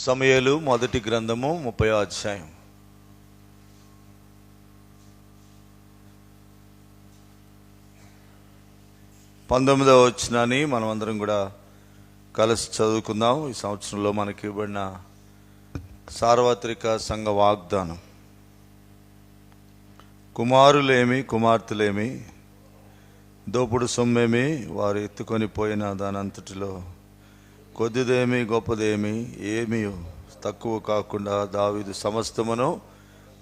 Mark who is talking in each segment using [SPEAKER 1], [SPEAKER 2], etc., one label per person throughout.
[SPEAKER 1] సమూయేలు మొదటి గ్రంథము 30వ అధ్యాయం. పంతొమ్మిదవ వచనాన్ని మనం అందరం కూడా కలిసి చదువుకుందాం. ఈ సంవత్సరంలో మనకి ఇవ్వబడిన సార్వత్రిక సంఘ వాగ్దానం. కుమారులేమి కుమార్తెలేమి, దోపుడు సొమ్మేమి వారు ఎత్తుకొని పోయిన దానంతటిలో కొద్దిదేమి గొప్పదేమి ఏమీ తక్కువ కాకుండా దావీదు సమస్తమును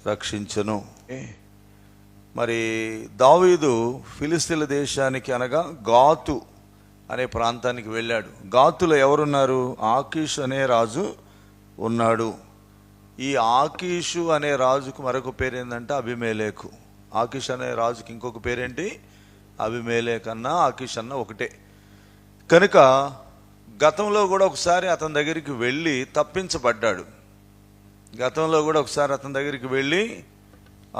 [SPEAKER 1] రక్షించెను. మరి దావీదు ఫిలిస్తీన్ల దేశానికి అనగా గాతు అనే ప్రాంతానికి వెళ్ళాడు. గాతులో ఎవరున్నారు? ఆకీషు అనే రాజు ఉన్నాడు. ఈ ఆకీషు అనే రాజుకు మరొక పేరు ఏంటంటే అబీమెలెకు. ఆకీషు అనే రాజుకి ఇంకొక పేరేంటి? అబీమెలెకు అన్న ఆకీషు అన్న ఒకటే. కనుక గతంలో కూడా ఒకసారి అతని దగ్గరికి వెళ్ళి తప్పించబడ్డాడు.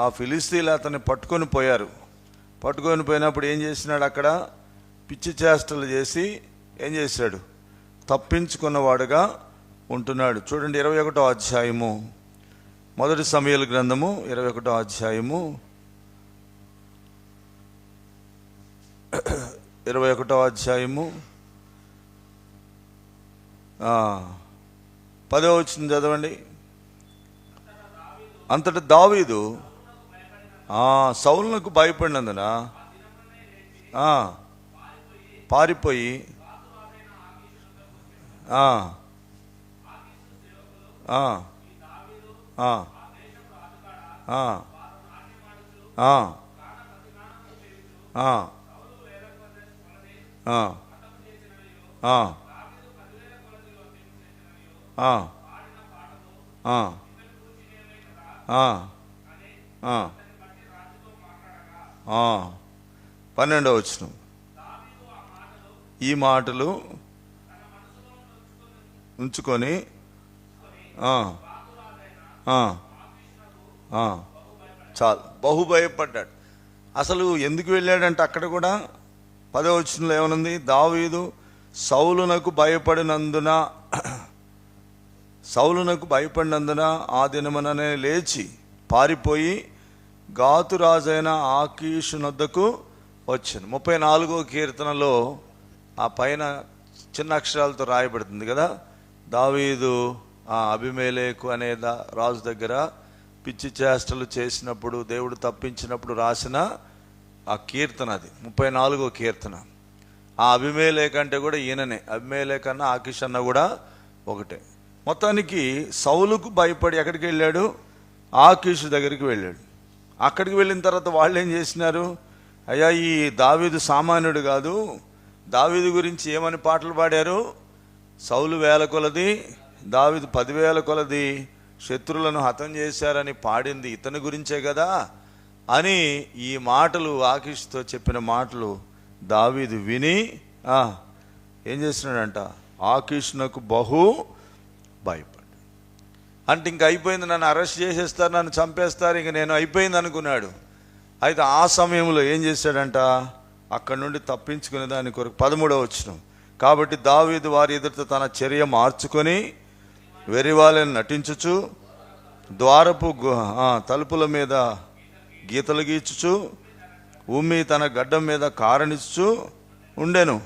[SPEAKER 1] ఆ ఫిలిస్తీన్లు అతన్ని పట్టుకొని పోయారు. పట్టుకొని పోయినప్పుడు ఏం చేసినాడు? అక్కడ పిచ్చి చేష్టలు చేసి ఏం చేశాడు? తప్పించుకున్నవాడుగా ఉంటున్నాడు. చూడండి 21వ అధ్యాయము, మొదటి సమూయేలు గ్రంథము 21వ అధ్యాయము 21వ అధ్యాయము 10వ వచనం చదవండి. అంతటా దావీదు సౌలునకు భయపడినందున పారిపోయి పన్నెండవ వచనం. ఈ మాటలు ఉంచుకొని చాలు బహు భయపడ్డాడు. అసలు ఎందుకు వెళ్ళాడంటే అక్కడ కూడా 10వ వచనంలో ఏమనుంది? దావీదు సౌలునకు భయపడినందున ఆ దినముననే లేచి పారిపోయి గాతు రాజైన ఆకీషు నొద్దకు వచ్చాను. 34వ కీర్తనలో ఆ పైన చిన్న అక్షరాలతో రాయబడుతుంది కదా, దావీదు అబీమెలెకు అనే రాజు దగ్గర పిచ్చి చేష్టలు చేసినప్పుడు దేవుడు తప్పించినప్పుడు రాసిన ఆ కీర్తన. అది 34వ కీర్తన. ఆ అబీమెలెకు అంటే కూడా ఈయననే. అబీమెలెకు అన్న ఆకీషు అన్న కూడా ఒకటే. మొత్తానికి సౌలుకు భయపడి ఎక్కడికి వెళ్ళాడు? ఆకీషు దగ్గరికి వెళ్ళాడు. అక్కడికి వెళ్ళిన తర్వాత వాళ్ళు ఏం చేసినారు? అయ్యా, ఈ దావీదు సామాన్యుడు కాదు, దావీదు గురించి ఏమని పాటలు పాడారు? సౌలు 1000 కొలది, దావీదు 10,000 కొలది శత్రువులను హతం చేశారని పాడింది ఇతని గురించే కదా అని ఈ మాటలు, ఆకీషుతో చెప్పిన మాటలు దావీదు విని ఏం చేసినాడంట? ఆకీషునకు బహు భయపడ్డాడు. అంటే ఇంక అయిపోయింది, నన్ను అరెస్ట్ చేసేస్తారు, నన్ను చంపేస్తారు, ఇంక నేను అయిపోయింది అనుకున్నాడు. అయితే ఆ సమయంలో ఏం చేశాడంట? అక్కడి నుండి తప్పించుకునే దాని కొరకు 13వ వచనం. కాబట్టి దావీదు వారి ఎదుట తన చర్య మార్చుకొని వెర్రివాళ్ళని నటించుచు ద్వారపు తలుపుల మీద గీతలు గీచుచు ఉమ్మి తన గడ్డం మీద కారణించుచు ఉండెను.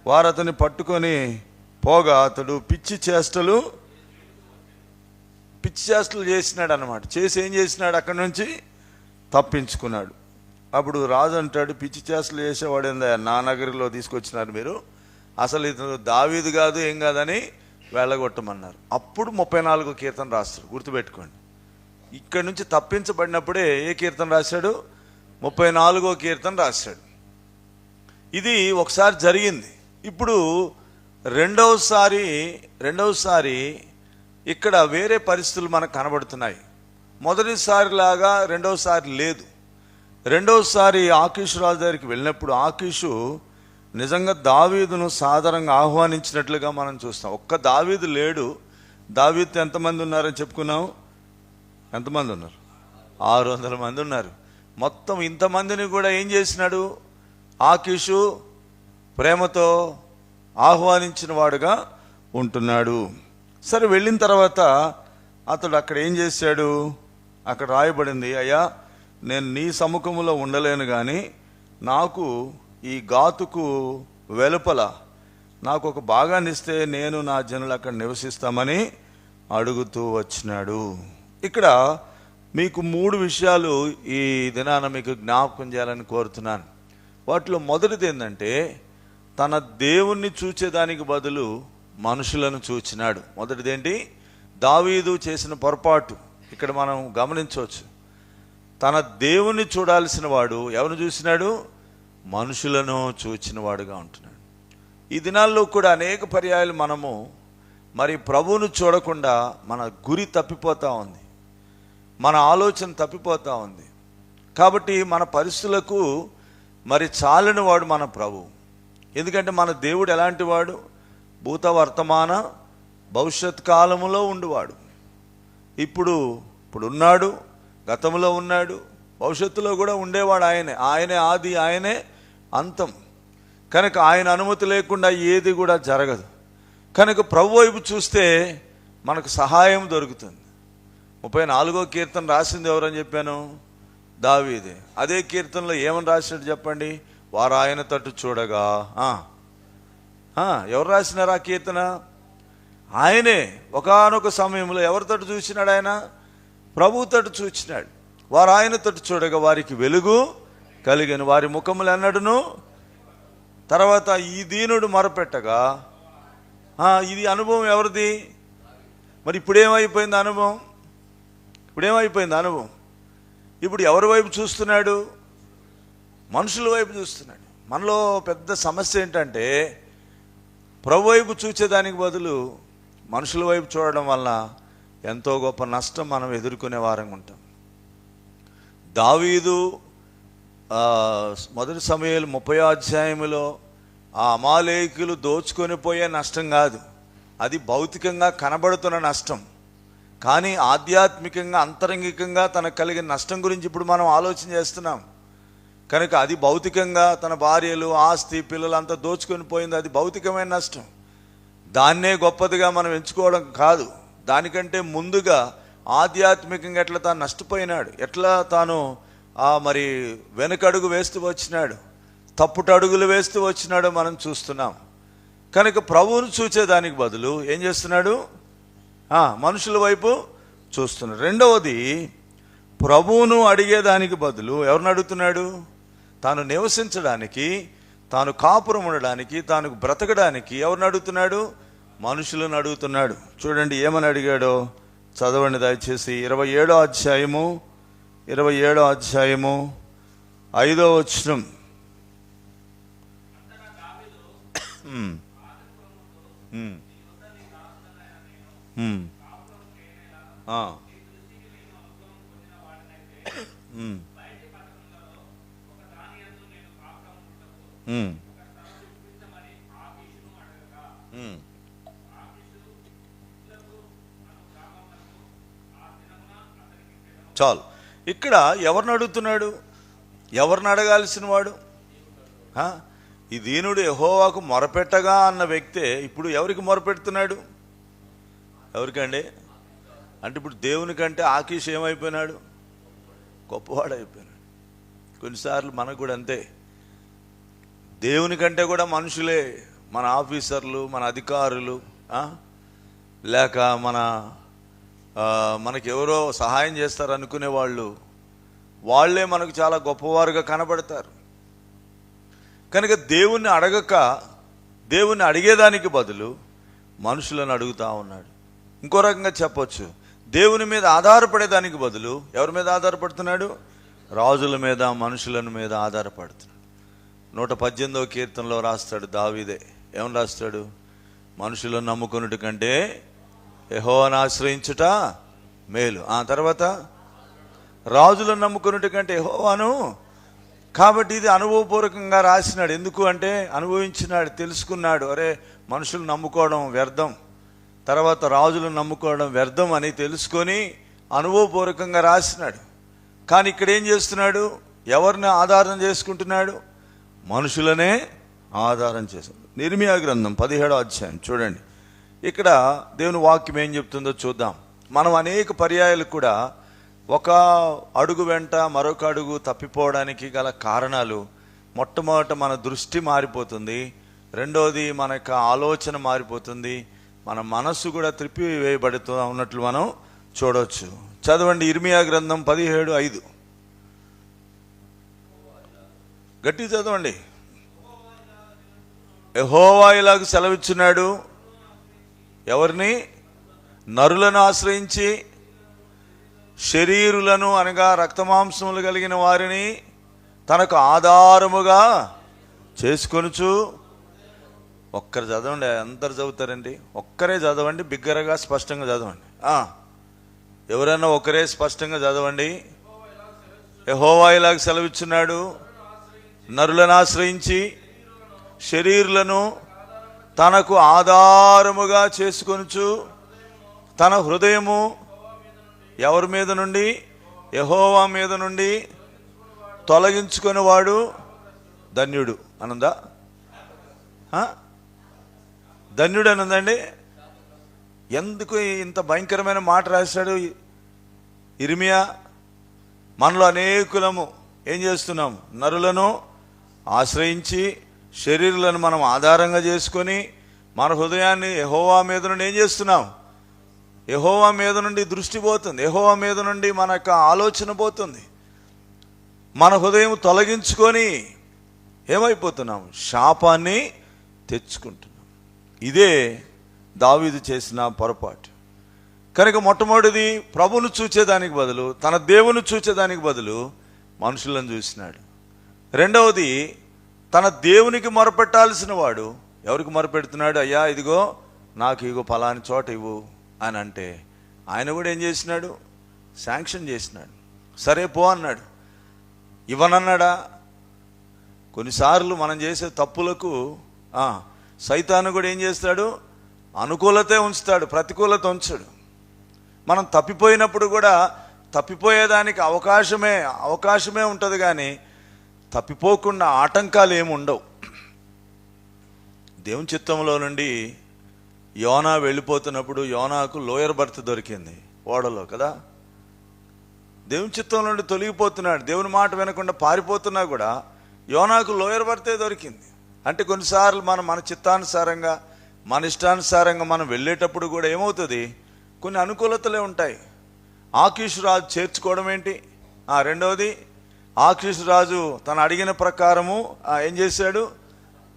[SPEAKER 1] వారు అతన్ని పట్టుకొని పోగా అతడు పిచ్చి చేష్టలు చేసినాడు అన్నమాట. చేసి ఏం చేసినాడు? అక్కడి నుంచి తప్పించుకున్నాడు. అప్పుడు రాజు అంటాడు, పిచ్చి చేష్టలు చేసేవాడు ఏందా నా నగరిలో తీసుకొచ్చినారు మీరు, అసలు ఇతను దావీదు కాదు ఏం కాదని వెళ్ళగొట్టమన్నారు. అప్పుడు 34వ కీర్తన రాస్తాడు. గుర్తుపెట్టుకోండి, ఇక్కడి నుంచి తప్పించబడినప్పుడే ఏ కీర్తన రాశాడు? 34వ కీర్తన రాశాడు. ఇది ఒకసారి జరిగింది. ఇప్పుడు రెండవసారి ఇక్కడ వేరే పరిస్థితులు మనకు కనబడుతున్నాయి. మొదటిసారి లాగా రెండవసారి లేదు. రెండవసారి ఆకీషు రాజు దగ్గరికి వెళ్ళినప్పుడు ఆకీషు నిజంగా దావీదును సాధారణంగా ఆహ్వానించినట్లుగా మనం చూస్తాం. ఒక్క దావీదు లేడు. దావీదుతో ఎంతమంది ఉన్నారని చెప్పుకున్నాం? ఎంతమంది ఉన్నారు? 600 మంది ఉన్నారు. మొత్తం ఇంతమందిని కూడా ఏం చేసినాడు? ఆకీషు ప్రేమతో ఆహ్వానించిన వాడుగా ఉంటున్నాడు. సరే వెళ్ళిన తర్వాత అతడు అక్కడ ఏం చేశాడు, అక్కడ రాయబడింది, అయ్యా నేను నీ సముఖంలో ఉండలేను కానీ నాకు ఈ గాతుకు వెలుపల నాకు ఒక భాగాన్ని ఇస్తే నేను నా జనులు అక్కడ నివసిస్తామని అడుగుతూ వచ్చినాడు. ఇక్కడ మీకు 3 విషయాలు ఈ దినాన మీకు జ్ఞాపకం చేయాలని కోరుతున్నాను. వాటిలో మొదటిది ఏంటంటే, తన దేవుణ్ణి చూచేదానికి బదులు మనుషులను చూచినాడు. మొదటిదేంటి? దావీదు చేసిన పొరపాటు ఇక్కడ మనం గమనించవచ్చు. తన దేవుణ్ణి చూడాల్సిన వాడు ఎవరిని చూసినాడు? మనుషులను చూచిన వాడుగా ఉంటున్నాడు. ఈ దినాల్లో కూడా అనేక పర్యాయాలు మనము మరి ప్రభువును చూడకుండా మన గురి తప్పిపోతూ ఉంది, మన ఆలోచన తప్పిపోతూ ఉంది. కాబట్టి మన పరిస్థితులకు మరి చాలని వాడు మన ప్రభు. ఎందుకంటే మన దేవుడు ఎలాంటి వాడు? భూత వర్తమాన భవిష్యత్ కాలములో ఉండువాడు. ఇప్పుడు ఉన్నాడు, గతంలో ఉన్నాడు, భవిష్యత్తులో కూడా ఉండేవాడు. ఆయనే ఆది, ఆయనే అంతం. కనుక ఆయన అనుమతి లేకుండా ఏది కూడా జరగదు. కనుక ప్రభు వైపు చూస్తే మనకు సహాయం దొరుకుతుంది. 34వ కీర్తన రాసింది ఎవరని చెప్పాను? దావీదే. అదే కీర్తనలో ఏమని రాసినట్టు చెప్పండి? వారు ఆయన తట్టు చూడగా. ఎవరు రాసినారు ఆ కీర్తన? ఆయనే. ఒకానొక సమయంలో ఎవరి తట్టు చూసినాడు? ఆయన ప్రభు తట్టు చూచినాడు. వారు ఆయన తట్టు చూడగా వారికి వెలుగు కలిగను, వారి ముఖములు ఎన్నడును. తర్వాత ఈ దీనుడు మొరపెట్టగా. ఇది అనుభవం ఎవరిది? మరి ఇప్పుడేమైపోయింది అనుభవం? ఇప్పుడు ఎవరి వైపు చూస్తున్నాడు? మనుషుల వైపు చూస్తున్నాడు. మనలో పెద్ద సమస్య ఏంటంటే, ప్రభు వైపు చూచేదానికి బదులు మనుషుల వైపు చూడడం వల్ల ఎంతో గొప్ప నష్టం మనం ఎదుర్కొనే వారంగా ఉంటాం. దావీదు 1 సమూయేలు 30వ అధ్యాయంలో ఆ అమాలేకులు దోచుకొని పోయే నష్టం కాదు, అది భౌతికంగా కనబడుతున్న నష్టం. కానీ ఆధ్యాత్మికంగా అంతరంగికంగా తనకు కలిగిన నష్టం గురించి ఇప్పుడు మనం ఆలోచన చేస్తున్నాం. కనుక అది భౌతికంగా తన భార్యలు, ఆస్తి, పిల్లలు అంతా దోచుకొని పోయింది, అది భౌతికమైన నష్టం. దాన్నే గొప్పదిగా మనం ఎంచుకోవడం కాదు. దానికంటే ముందుగా ఆధ్యాత్మికంగా ఎట్లా తాను నష్టపోయినాడు, ఎట్లా తాను మరి వెనకడుగు వేస్తూ వచ్చినాడు, తప్పుట అడుగులు వేస్తూ వచ్చినాడు మనం చూస్తున్నాం. కనుక ప్రభువును చూచేదానికి బదులు ఏం చేస్తున్నాడు? మనుషుల వైపు చూస్తున్నాడు. రెండవది, ప్రభువును అడిగేదానికి బదులు ఎవరిని అడుగుతున్నాడు? తాను నివసించడానికి, తాను కాపురం ఉండడానికి, తాను బ్రతకడానికి ఎవరిని అడుగుతున్నాడు? మనుషులను అడుగుతున్నాడు. చూడండి ఏమని అడిగాడో చదవండి దయచేసి. 27వ అధ్యాయము 5వ వచనం. చాలు. ఇక్కడ ఎవరిని అడుగుతున్నాడు? ఎవరిని అడగాల్సిన వాడు? ఈ దీనుడు యెహోవాకు మొరపెట్టగా అన్న వ్యక్తే ఇప్పుడు ఎవరికి మొరపెడుతున్నాడు? ఎవరికండి? అంటే ఇప్పుడు దేవుని కంటే ఆకీష్ ఏమైపోయినాడు? గొప్పవాడు అయిపోయినాడు. కొన్నిసార్లు మనకు కూడా అంతే. దేవుని కంటే కూడా మనుషులే, మన ఆఫీసర్లు, మన అధికారులు, లేక మనకెవరో సహాయం చేస్తారు అనుకునే వాళ్ళే మనకు చాలా గొప్పవారుగా కనబడతారు. కనుక దేవుణ్ణి అడగక, దేవుణ్ణి అడిగేదానికి బదులు మనుషులను అడుగుతూ ఉన్నాడు. ఇంకో రకంగా చెప్పొచ్చు, దేవుని మీద ఆధారపడేదానికి బదులు ఎవరి మీద ఆధారపడుతున్నాడు? రాజుల మీద, మనుషుల మీద ఆధారపడుతున్నాడు. 118వ కీర్తనలో రాస్తాడు దావీదే. ఏమని రాస్తాడు? మనుషులను నమ్ముకున్నట్టు కంటే యెహోవాను ఆశ్రయించుట మేలు. తర్వాత రాజులను నమ్ముకున్నట్టు కంటే యెహోవాను. కాబట్టి ఇది అనుభవపూర్వకంగా రాసినాడు. ఎందుకు అంటే అనుభవించినాడు, తెలుసుకున్నాడు. అరే మనుషులు నమ్ముకోవడం వ్యర్థం, తర్వాత రాజులను నమ్ముకోవడం వ్యర్థం అని తెలుసుకొని అనుభవపూర్వకంగా రాసినాడు. కానీ ఇక్కడ ఏం చేస్తున్నాడు? ఎవరిని ఆధారం చేసుకుంటున్నాడు? మనుషులనే ఆధారం చేశాడు. ఇర్మీయా గ్రంథం 17వ అధ్యాయం చూడండి. ఇక్కడ దేవుని వాక్యం ఏం చెప్తుందో చూద్దాం. మనం అనేక పర్యాయాలు కూడా ఒక అడుగు వెంట మరొక అడుగు తప్పిపోవడానికి గల కారణాలు, మొట్టమొదట మన దృష్టి మారిపోతుంది, రెండోది మన యొక్క ఆలోచన మారిపోతుంది, మన మనస్సు కూడా త్రిప్పి వేయబడుతూ ఉన్నట్లు మనం చూడవచ్చు. చదవండి ఇర్మియా గ్రంథం 17:5. గట్టి చదవండి. యెహోవా ఇలాగ సెలవిచ్చున్నాడు, ఎవరిని? నరులను ఆశ్రయించి శరీరులను అనగా రక్తమాంసములు కలిగిన వారిని తనకు ఆధారముగా చేసుకొనుచు. ఒక్కరు చదవండి, అందరు చదువుతారండి. ఒక్కరే చదవండి, బిగ్గరగా స్పష్టంగా చదవండి. ఎవరైనా ఒకరే స్పష్టంగా చదవండి. యెహోవా ఇలాగ సెలవిచ్చున్నాడు, నరులను ఆశ్రయించి శరీరులను తనకు ఆధారముగా చేసుకొనుచు తన హృదయము ఎవరి మీద నుండి? యెహోవా మీద నుండి తొలగించుకొని వాడు ధన్యుడు అనందా? ధన్యుడు అనందండి. ఎందుకు ఇంత భయంకరమైన మాట రాశాడు ఇర్మియా? మనలో అనేకులము ఏం చేస్తున్నాం? నరులను ఆశ్రయించి శరీరులను మనం ఆధారంగా చేసుకొని మన హృదయాన్ని యెహోవా మీద నుండి ఏం చేస్తున్నాం? యెహోవా మీద నుండి దృష్టి పోతుంది, యెహోవా మీద నుండి మన యొక్క ఆలోచన పోతుంది. మన హృదయం తొలగించుకొని ఏమైపోతున్నాం? శాపాన్ని తెచ్చుకుంటున్నాం. ఇదే దావీదు చేసిన పొరపాటు. కనుక మొట్టమొదటిది ప్రభువును చూచేదానికి బదులు, తన దేవుని చూచేదానికి బదులు మనుషులను చూసినాడు. రెండవది, తన దేవునికి మొరపెట్టాల్సిన వాడు ఎవరికి మొరపెడుతున్నాడు? అయ్యా ఇదిగో నాకు ఇగో ఫలాని చోట ఇవ్వు అని అంటే ఆయన కూడా ఏం చేసినాడు? శాంక్షన్ చేసినాడు. సరే పో అన్నాడు. ఇవ్వనన్నాడా? కొన్నిసార్లు మనం చేసే తప్పులకు సైతాను కూడా ఏం చేస్తాడు? అనుకూలతే ఉంచుతాడు, ప్రతికూలత ఉంచాడు. మనం తప్పిపోయినప్పుడు కూడా తప్పిపోయేదానికి అవకాశమే ఉంటుంది, కానీ తప్పిపోకుండా ఆటంకాలు ఏమి ఉండవు. దేవుని చిత్తంలో నుండి యోనా వెళ్ళిపోతున్నప్పుడు యోనాకు లోయర్ బర్త్ దొరికింది ఓడలో కదా. దేవుని చిత్తం నుండి తొలగిపోతున్నాడు, దేవుని మాట వినకుండా పారిపోతున్నా కూడా యోనాకు లోయర్ బర్తే దొరికింది. అంటే కొన్నిసార్లు మన చిత్తానుసారంగా, మన ఇష్టానుసారంగా మనం వెళ్ళేటప్పుడు కూడా ఏమవుతుంది? కొన్ని అనుకూలతలే ఉంటాయి. ఆకీషు రాజు చేర్చుకోవడం ఏంటి? రెండవది, ఆకీషు రాజు తను అడిగిన ప్రకారము ఏం చేశాడు?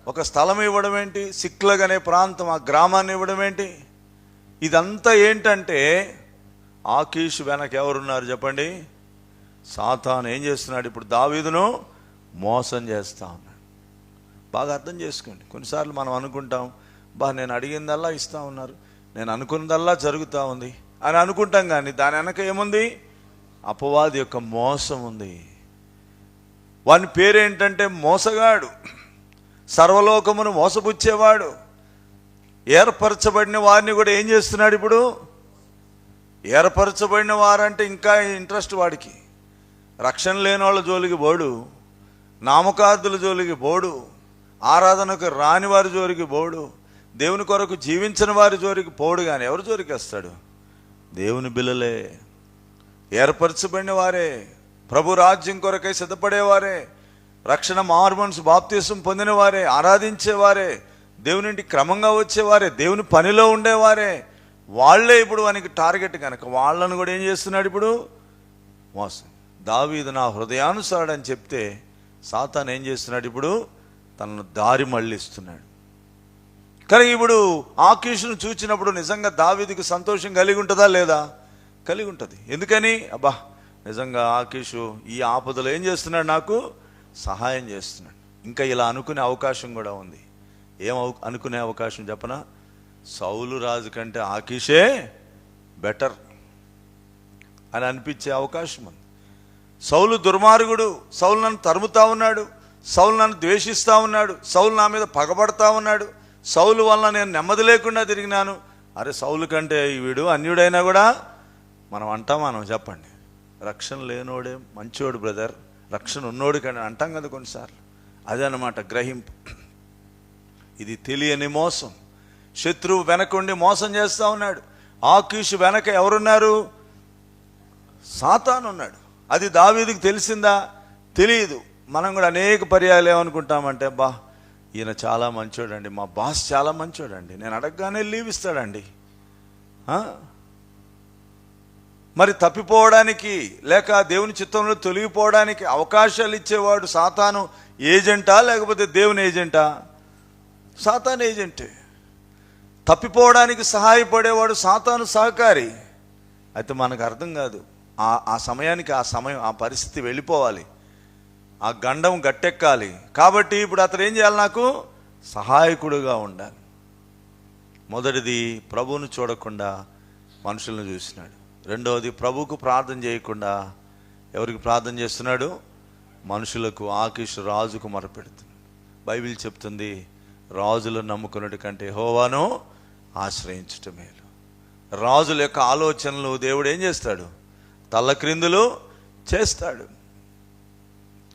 [SPEAKER 1] ఒక స్థలం ఇవ్వడం ఏంటి? సిక్లగ్ అనే ప్రాంతం, ఆ గ్రామాన్ని ఇవ్వడం ఏంటి? ఇదంతా ఏంటంటే ఆకీషు వెనక ఎవరున్నారు చెప్పండి? సాతాను ఏం చేస్తున్నాడు? ఇప్పుడు దావీదును మోసం చేస్తా ఉన్నాడు. బాగా అర్థం చేసుకోండి. కొన్నిసార్లు మనం అనుకుంటాం, నేను అడిగిందల్లా ఇస్తా ఉన్నారు, నేను అనుకున్నదల్లా జరుగుతూ ఉంది అని అనుకుంటాం, కానీ దాని వెనక ఏముంది? అపవాది యొక్క మోసం ఉంది. వాని పేరేంటంటే మోసగాడు, సర్వలోకమును మోసపుచ్చేవాడు. ఏర్పరచబడిన వారిని కూడా ఏం చేస్తున్నాడు ఇప్పుడు? ఏర్పరచబడిన వారంటే ఇంకా ఇంట్రెస్ట్ వాడికి. రక్షణ లేని వాళ్ళ జోలికి పోడు, నామకార్థుల జోలికి పోడు, ఆరాధనకు రాని వారి జోలికి పోడు, దేవుని కొరకు జీవించిన వారి జోలికి పోడు. కానీ ఎవరి జోలికి వస్తాడు? దేవుని బిల్లలే, ఏర్పరచబడిన వారే, ప్రభు రాజ్యం కొరకై సిద్ధపడేవారే, రక్షణ మారుమనసు బాప్తీసం పొందిన వారే, ఆరాధించేవారే, దేవునింటి క్రమంగా వచ్చేవారే, దేవుని పనిలో ఉండేవారే, వాళ్లే ఇప్పుడు వానికి టార్గెట్. కనుక వాళ్ళను కూడా ఏం చేస్తున్నాడు ఇప్పుడు? మోసం. దావీదు నా హృదయానుసారుడు అని చెప్తే సాతాను ఏం చేస్తున్నాడు? ఇప్పుడు తనను దారి మళ్ళిస్తున్నాడు. కానీ ఇప్పుడు ఆకీషును చూచినప్పుడు నిజంగా దావీదుకు సంతోషం కలిగి ఉంటుందా లేదా? కలిగి ఉంటుంది. ఎందుకని? నిజంగా ఆకీషు ఈ ఆపదలో ఏం చేస్తున్నాడు? నాకు సహాయం చేస్తున్నాడు. ఇంకా ఇలా అనుకునే అవకాశం కూడా ఉంది. అనుకునే అవకాశం చెప్పనా? సౌలు రాజు కంటే ఆకీషే బెటర్ అని అనిపించే అవకాశం ఉంది. సౌలు దుర్మార్గుడు, సౌలు నన్ను తరుముతా ఉన్నాడు, సౌలు నన్ను ద్వేషిస్తూ ఉన్నాడు, సౌలు నా మీద పగబడతా ఉన్నాడు, సౌలు వల్ల నేను నెమ్మది లేకుండా తిరిగినాను. అరే సౌలు కంటే వీడు అన్యుడైనా కూడా మనం చెప్పండి, రక్షణ లేనోడే మంచోడు బ్రదర్, రక్షణ ఉన్నోడు కానీ అంటాం కదా కొన్నిసార్లు. అదే అన్నమాట గ్రహింపు. ఇది తెలియని మోసం. శత్రువు వెనకుండి మోసం చేస్తూ ఉన్నాడు. ఆకీషు వెనక ఎవరున్నారు? సాతాను ఉన్నాడు. అది దావీదుకి తెలిసిందా? తెలియదు. మనం కూడా అనేక పర్యాయాలు ఏమనుకుంటామంటే, బా ఈయన చాలా మంచోడండి, మా బాస్ చాలా మంచోడండి, నేను అడగగానే లీవ్ ఇస్తాడండి. మరి తప్పిపోవడానికి లేక దేవుని చిత్తంలో తొలగిపోవడానికి అవకాశాలు ఇచ్చేవాడు సాతాను ఏజెంటా లేకపోతే దేవుని ఏజెంటా? సాతాను ఏజెంటే. తప్పిపోవడానికి సహాయపడేవాడు సాతాను సహకారి. అయితే మనకు అర్థం కాదు. ఆ సమయానికి ఆ పరిస్థితి వెళ్ళిపోవాలి, ఆ గండం గట్టెక్కాలి. కాబట్టి ఇప్పుడు అతను ఏం చేయాలి? నాకు సహాయకుడుగా ఉండాలి. మొదటిది, ప్రభువును చూడకుండా మనుషులను చూసినాడు. రెండవది, ప్రభువుకు ప్రార్థన చేయకుండా ఎవరికి ప్రార్థన చేస్తున్నాడు? మనుషులకు. ఆకీషు రాజుకు మొరపెడుతున్నాడు. బైబిల్ చెప్తుంది, రాజులను నమ్ముకున్నట్టు కంటే యెహోవాను ఆశ్రయించటం మేలు. రాజుల యొక్క ఆలోచనలు దేవుడు ఏం చేస్తాడు? తల్లక్రిందులు చేస్తాడు.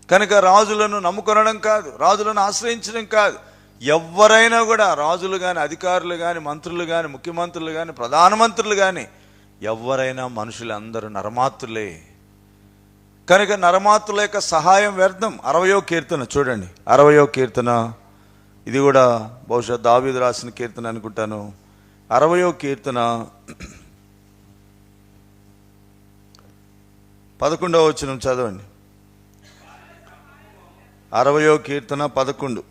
[SPEAKER 1] కనుక రాజులను నమ్ముకొనడం కాదు, రాజులను ఆశ్రయించడం కాదు. ఎవరైనా కూడా, రాజులు కానీ, అధికారులు కానీ, మంత్రులు కానీ, ముఖ్యమంత్రులు కానీ, ప్రధానమంత్రులు కానీ, ఎవరైనా మనుషులందరూ నరమాత్రులే. కనుక నరమాత్రుల యొక్క సహాయం వ్యర్థం. 60వ కీర్తన చూడండి. 60వ కీర్తన, ఇది కూడా బహుశా దావీదు రాసిన కీర్తన అనుకుంటాను. 60వ కీర్తన 11వ వచనం చదవండి. 60వ కీర్తన 11.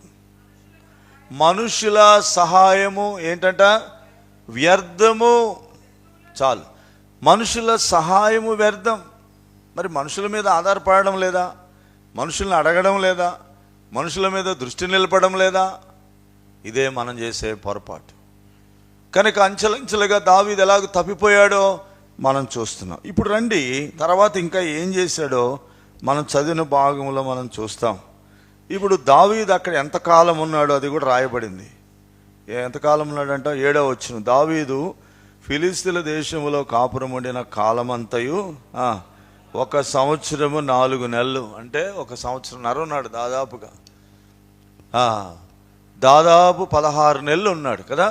[SPEAKER 1] మనుషుల సహాయము ఏంటంట? వ్యర్థము. చాలు, మనుషుల సహాయము వ్యర్థం. మరి మనుషుల మీద ఆధారపడడం లేదా? మనుషుల్ని అడగడం లేదా? మనుషుల మీద దృష్టి నిలపడం లేదా? ఇదే మనం చేసే పొరపాటు. కనుక అంచెలంచెలుగా దావీదు ఎలాగ తప్పిపోయాడో మనం చూస్తున్నాం. ఇప్పుడు రండి, తర్వాత ఇంకా ఏం చేశాడో మనం చదివిన భాగంలో మనం చూస్తాం. ఇప్పుడు దావీదు అక్కడ ఎంతకాలం ఉన్నాడో అది కూడా రాయబడింది. ఎంతకాలం ఉన్నాడంట? 7వ వచనం. దావీదు ఫిలిస్తీన్ల దేశంలో కాపురం ఉండిన కాలమంతయు 1 సంవత్సరము 4 నెలలు. అంటే 1 సంవత్సరంన్నర ఉన్నాడు దాదాపుగా. దాదాపు 16 నెలలు ఉన్నాడు కదా.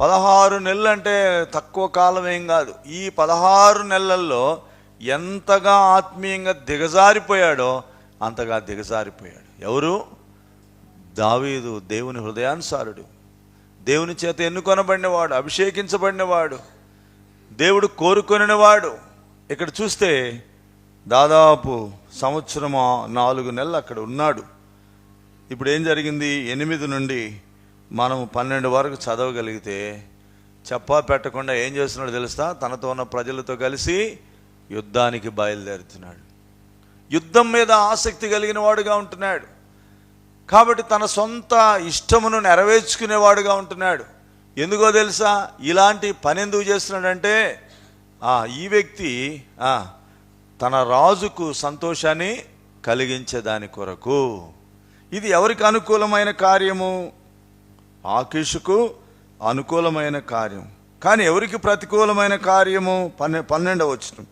[SPEAKER 1] 16 నెలలు అంటే తక్కువ కాలం ఏం కాదు. ఈ 16 నెలల్లో ఎంతగా ఆత్మీయంగా దిగజారిపోయాడో అంతగా దిగజారిపోయాడు. ఎవరు? దావీదు. దేవుని హృదయానుసారుడు, దేవుని చేత ఎన్నుకొనబడినవాడు, అభిషేకించబడినవాడు, దేవుడు కోరుకొనినవాడు. ఇక్కడ చూస్తే దాదాపు 1 సంవత్సరం 4 నెలలు అక్కడ ఉన్నాడు. ఇప్పుడు ఏం జరిగింది? 8 నుండి మనం 12 వరకు చదవగలిగితే చెప్పా పెట్టకుండా ఏం చేస్తున్నాడు తెలుసా? తనతో ఉన్న ప్రజలతో కలిసి యుద్ధానికి బయలుదేరుతున్నాడు. యుద్ధం మీద ఆసక్తి కలిగిన వాడుగా ఉంటున్నాడు. కాబట్టి తన సొంత ఇష్టమును నెరవేర్చుకునేవాడుగా ఉంటున్నాడు. ఎందుకో తెలుసా? ఇలాంటి పని ఎందుకు చేస్తున్నాడంటే, ఈ వ్యక్తి తన రాజుకు సంతోషాన్ని కలిగించేదాని కొరకు. ఇది ఎవరికి అనుకూలమైన కార్యము? ఆకీషుకు అనుకూలమైన కార్యం. కానీ ఎవరికి ప్రతికూలమైన కార్యము? 12వ వచనం.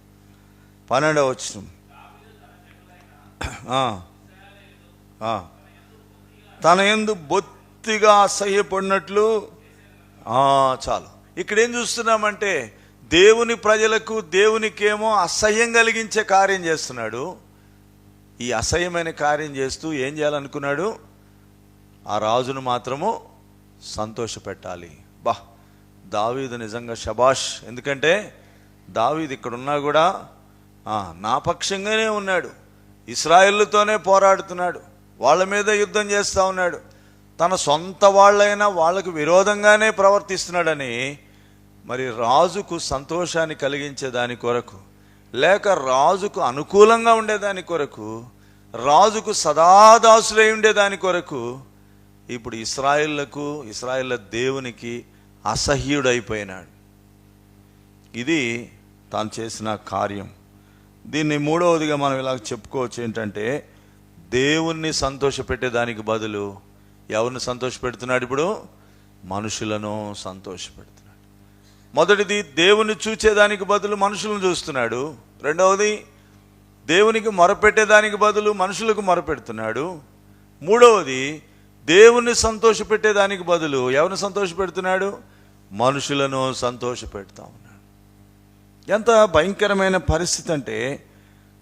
[SPEAKER 1] తన యందు బొత్తిగా అసహ్యపడినట్లు. చాలు. ఇక్కడ ఏం చూస్తున్నామంటే, దేవుని ప్రజలకు, దేవునికేమో అసహ్యం కలిగించే కార్యం చేస్తున్నాడు. ఈ అసహ్యమైన కార్యం చేస్తూ ఏం చేయాలనుకున్నాడు? ఆ రాజును మాత్రము సంతోషపెట్టాలి. దావీదు నిజంగా శబాష్. ఎందుకంటే దావీదు ఇక్కడున్నా కూడా నా పక్షంగానే ఉన్నాడు, ఇశ్రాయేలుతోనే పోరాడుతున్నాడు, వాళ్ళ మీద యుద్ధం చేస్తూ ఉన్నాడు, తన సొంత వాళ్ళైనా వాళ్ళకు విరోధంగానే ప్రవర్తిస్తున్నాడని. మరి రాజుకు సంతోషాన్ని కలిగించే దాని కొరకు, లేక రాజుకు అనుకూలంగా ఉండేదాని కొరకు, రాజుకు సదాదాసులై ఉండేదాని కొరకు ఇప్పుడు ఇశ్రాయేళ్ల దేవునికి అసహ్యుడైపోయినాడు. ఇది తాను చేసిన కార్యం. దీన్ని మూడవదిగా మనం ఇలా చెప్పుకోవచ్చు. ఏంటంటే, దేవుణ్ణి సంతోషపెట్టేదానికి బదులు ఎవరిని సంతోషపెడుతున్నాడు? ఇప్పుడు మనుషులను సంతోషపెడుతున్నాడు. మొదటిది, దేవుని చూచేదానికి బదులు మనుషులను చూస్తున్నాడు. రెండవది, దేవునికి మొరపెట్టేదానికి బదులు మనుషులకు మొరపెడుతున్నాడు. మూడవది, దేవుణ్ణి సంతోషపెట్టేదానికి బదులు ఎవరిని సంతోషపెడుతున్నాడు? మనుషులను సంతోషపెడతా ఉన్నాడు. ఎంత భయంకరమైన పరిస్థితి అంటే,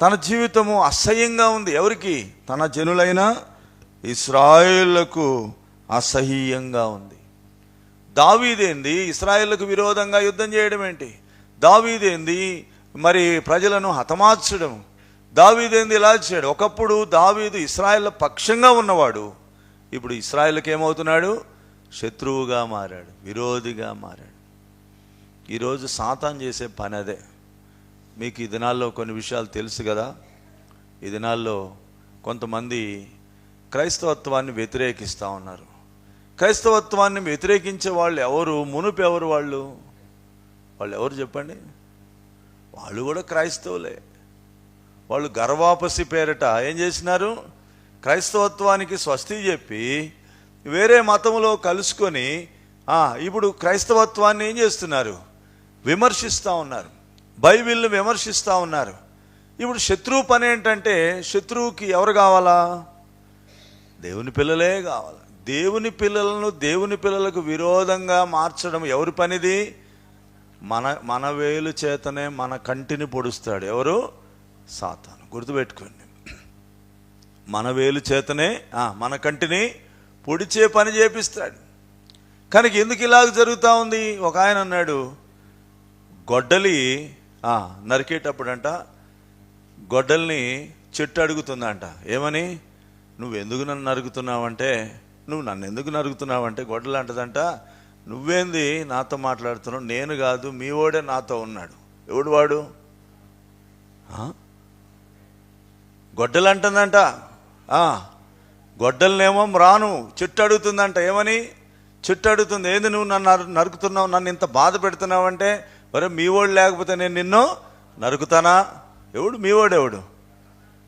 [SPEAKER 1] తన జీవితము అసహ్యంగా ఉంది. ఎవరికి? తన జనులైన ఇశ్రాయేలులకు అసహ్యంగా ఉంది. దావీదేంది ఇశ్రాయేలుకు విరోధంగా యుద్ధం చేయడం ఏంటి? దావీదేంది మరి ప్రజలను హతమార్చడం? దావీదేంది ఇలా చేయడు? ఒకప్పుడు దావీదు ఇశ్రాయేలు పక్షంగా ఉన్నవాడు, ఇప్పుడు ఇశ్రాయేలుకి ఏమవుతున్నాడు? శత్రువుగా మారాడు, విరోధిగా మారాడు. ఈరోజు సాతాను చేసే పని అదే. మీకు ఈ దినాల్లో కొన్ని విషయాలు తెలుసు కదా. ఈ దినాల్లో కొంతమంది క్రైస్తవత్వాన్ని వ్యతిరేకిస్తూ ఉన్నారు. క్రైస్తవత్వాన్ని వ్యతిరేకించే వాళ్ళు ఎవరు? మునుపు ఎవరు వాళ్ళు? వాళ్ళు ఎవరు చెప్పండి? వాళ్ళు కూడా క్రైస్తవులే. వాళ్ళు గర్వాపసి పేరిట ఏం చేసినారు? క్రైస్తవత్వానికి స్వస్తి చెప్పి వేరే మతంలో కలుసుకొని ఇప్పుడు క్రైస్తవత్వాన్ని ఏం చేస్తున్నారు? విమర్శిస్తూ ఉన్నారు, బైబిల్ని విమర్శిస్తూ ఉన్నారు. ఇప్పుడు శత్రువు పని ఏంటంటే, శత్రువుకి ఎవరు కావాలా? దేవుని పిల్లలే కావాలి. దేవుని పిల్లలను దేవుని పిల్లలకు విరోధంగా మార్చడం ఎవరి పనిది? మన వేలు చేతనే మన కంటిని పొడుస్తాడు. ఎవరు? సాతాను. గుర్తుపెట్టుకోండి, మన వేలు చేతనే మన కంటిని పొడిచే పని చేపిస్తాడు. కనుక ఎందుకు ఇలాగ జరుగుతూ ఉంది? ఒక ఆయన అన్నాడు, గొడ్డలి నరికేటప్పుడంట గొడ్డల్ని చెట్టు అడుగుతుందంట. ఏమని? నువ్వు ఎందుకు నన్ను నరుకుతున్నావంటే, నువ్వు నన్ను ఎందుకు నరుకుతున్నావంటే గొడ్డలు అంటదంట, నువ్వేంది నాతో మాట్లాడుతున్నావు? నేను కాదు, మీ వాడే నాతో ఉన్నాడు. ఎవడు వాడు? గొడ్డలు అంటుందంట. గొడ్డలనేమో రాను చెట్టు అడుగుతుందంట. ఏమని? చెట్టు అడుగుతుంది, ఏంది నువ్వు నన్ను నరుకుతున్నావు, నన్ను ఇంత బాధ పెడుతున్నావు అంటే, మరి మీ వాడు లేకపోతే నేను నిన్ను నరుకుతానా? ఎవడు మీ వాడు? ఎవడు?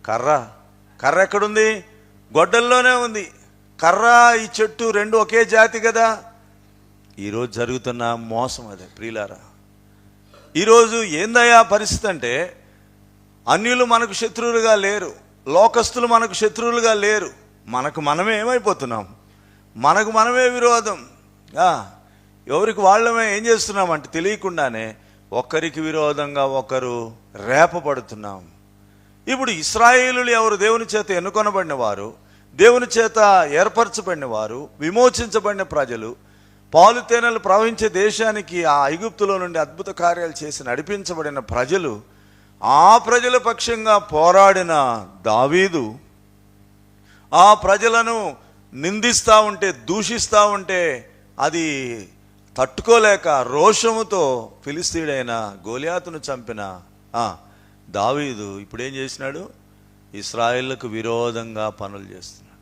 [SPEAKER 1] కర్ర. కర్ర ఎక్కడుంది? గొడ్డల్లోనే ఉంది. కర్ర ఈ చెట్టు రెండు ఒకే జాతి కదా. ఈరోజు జరుగుతున్న మోసం అదే ప్రియులారా. ఈరోజు ఏందయ్యా పరిస్థితి అంటే, అన్యులు మనకు శత్రువులుగా లేరు, లోకస్తులు మనకు శత్రువులుగా లేరు. మనకు మనమే ఏమైపోతున్నాం? మనకు మనమే విరోధం. ఎవరికి వాళ్ళమే ఏం చేస్తున్నామంటే తెలియకుండానే ఒకరికి విరోధంగా ఒకరు రేపబడుతున్నాం. ఇప్పుడు ఇశ్రాయేలులు ఎవరు? దేవుని చేత ఎన్నుకొనబడిన వారు, దేవుని చేత ఏర్పరచబడిన వారు, విమోచించబడిన ప్రజలు, పాలు తేనెలు ప్రవహించే దేశానికి ఆ ఐగుప్తులో నుండి అద్భుత కార్యాలు చేసి నడిపించబడిన ప్రజలు. ఆ ప్రజల పక్షంగా పోరాడిన దావీదు ఆ ప్రజలను నిందిస్తూ ఉంటే, దూషిస్తూ ఉంటే అది తట్టుకోలేక రోషముతో ఫిలిస్తీయుడైన గోలియాతును చంపిన దావీదు ఇప్పుడు ఏం చేసినాడు? ఇశ్రాయేలుకు విరోధంగా పనులు చేస్తున్నాడు.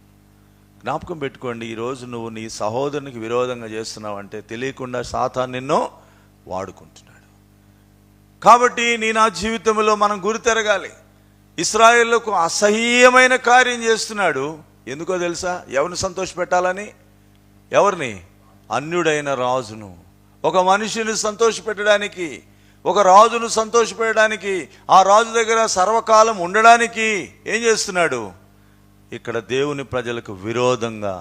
[SPEAKER 1] జ్ఞాపకం పెట్టుకోండి, ఈరోజు నువ్వు నీ సహోదరునికి విరోధంగా చేస్తున్నావు అంటే తెలియకుండా సాతాను నిన్ను వాడుకుంటున్నాడు. కాబట్టి నా జీవితంలో మనం గురితెరగాలి. ఇశ్రాయేలుకు అసహ్యమైన కార్యం చేస్తున్నాడు. ఎందుకో తెలుసా? ఎవరిని సంతోషపెట్టాలని? ఎవరిని? అన్యుడైన రాజును. ఒక మనిషిని సంతోషపెట్టడానికి, ఒక రాజును సంతోషపెట్టడానికి, ఆ రాజు దగ్గర సర్వకాలం ఉండడానికి ఏం చేస్తున్నాడు? ఇక్కడ దేవుని ప్రజలకు విరోధంగా,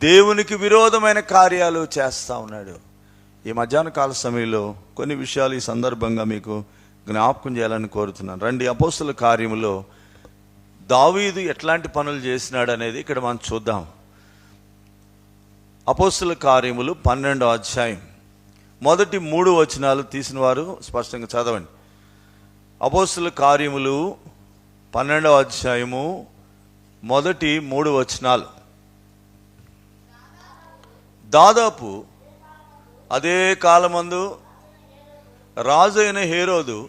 [SPEAKER 1] దేవునికి విరోధమైన కార్యాలు చేస్తూ ఉన్నాడు. ఈ మధ్యాహ్న కాల సమయంలో కొన్ని విషయాలు ఈ సందర్భంగా మీకు జ్ఞాపకం చేయాలని కోరుతున్నాను. రండి, అపోస్తల కార్యములో దావీదు ఎట్లాంటి పనులు చేసినాడు అనేది ఇక్కడ మనం చూద్దాం. అపోస్తల కార్యములు 12వ అధ్యాయం మొదటి 3 వచనాలు తీసిన వారు స్పష్టంగా చదవండి. అపోస్తల కార్యములు 12వ అధ్యాయము మొదటి 3 వచనాలు. దాదాపు అదే కాలమందు రాజు అయిన హేరోదు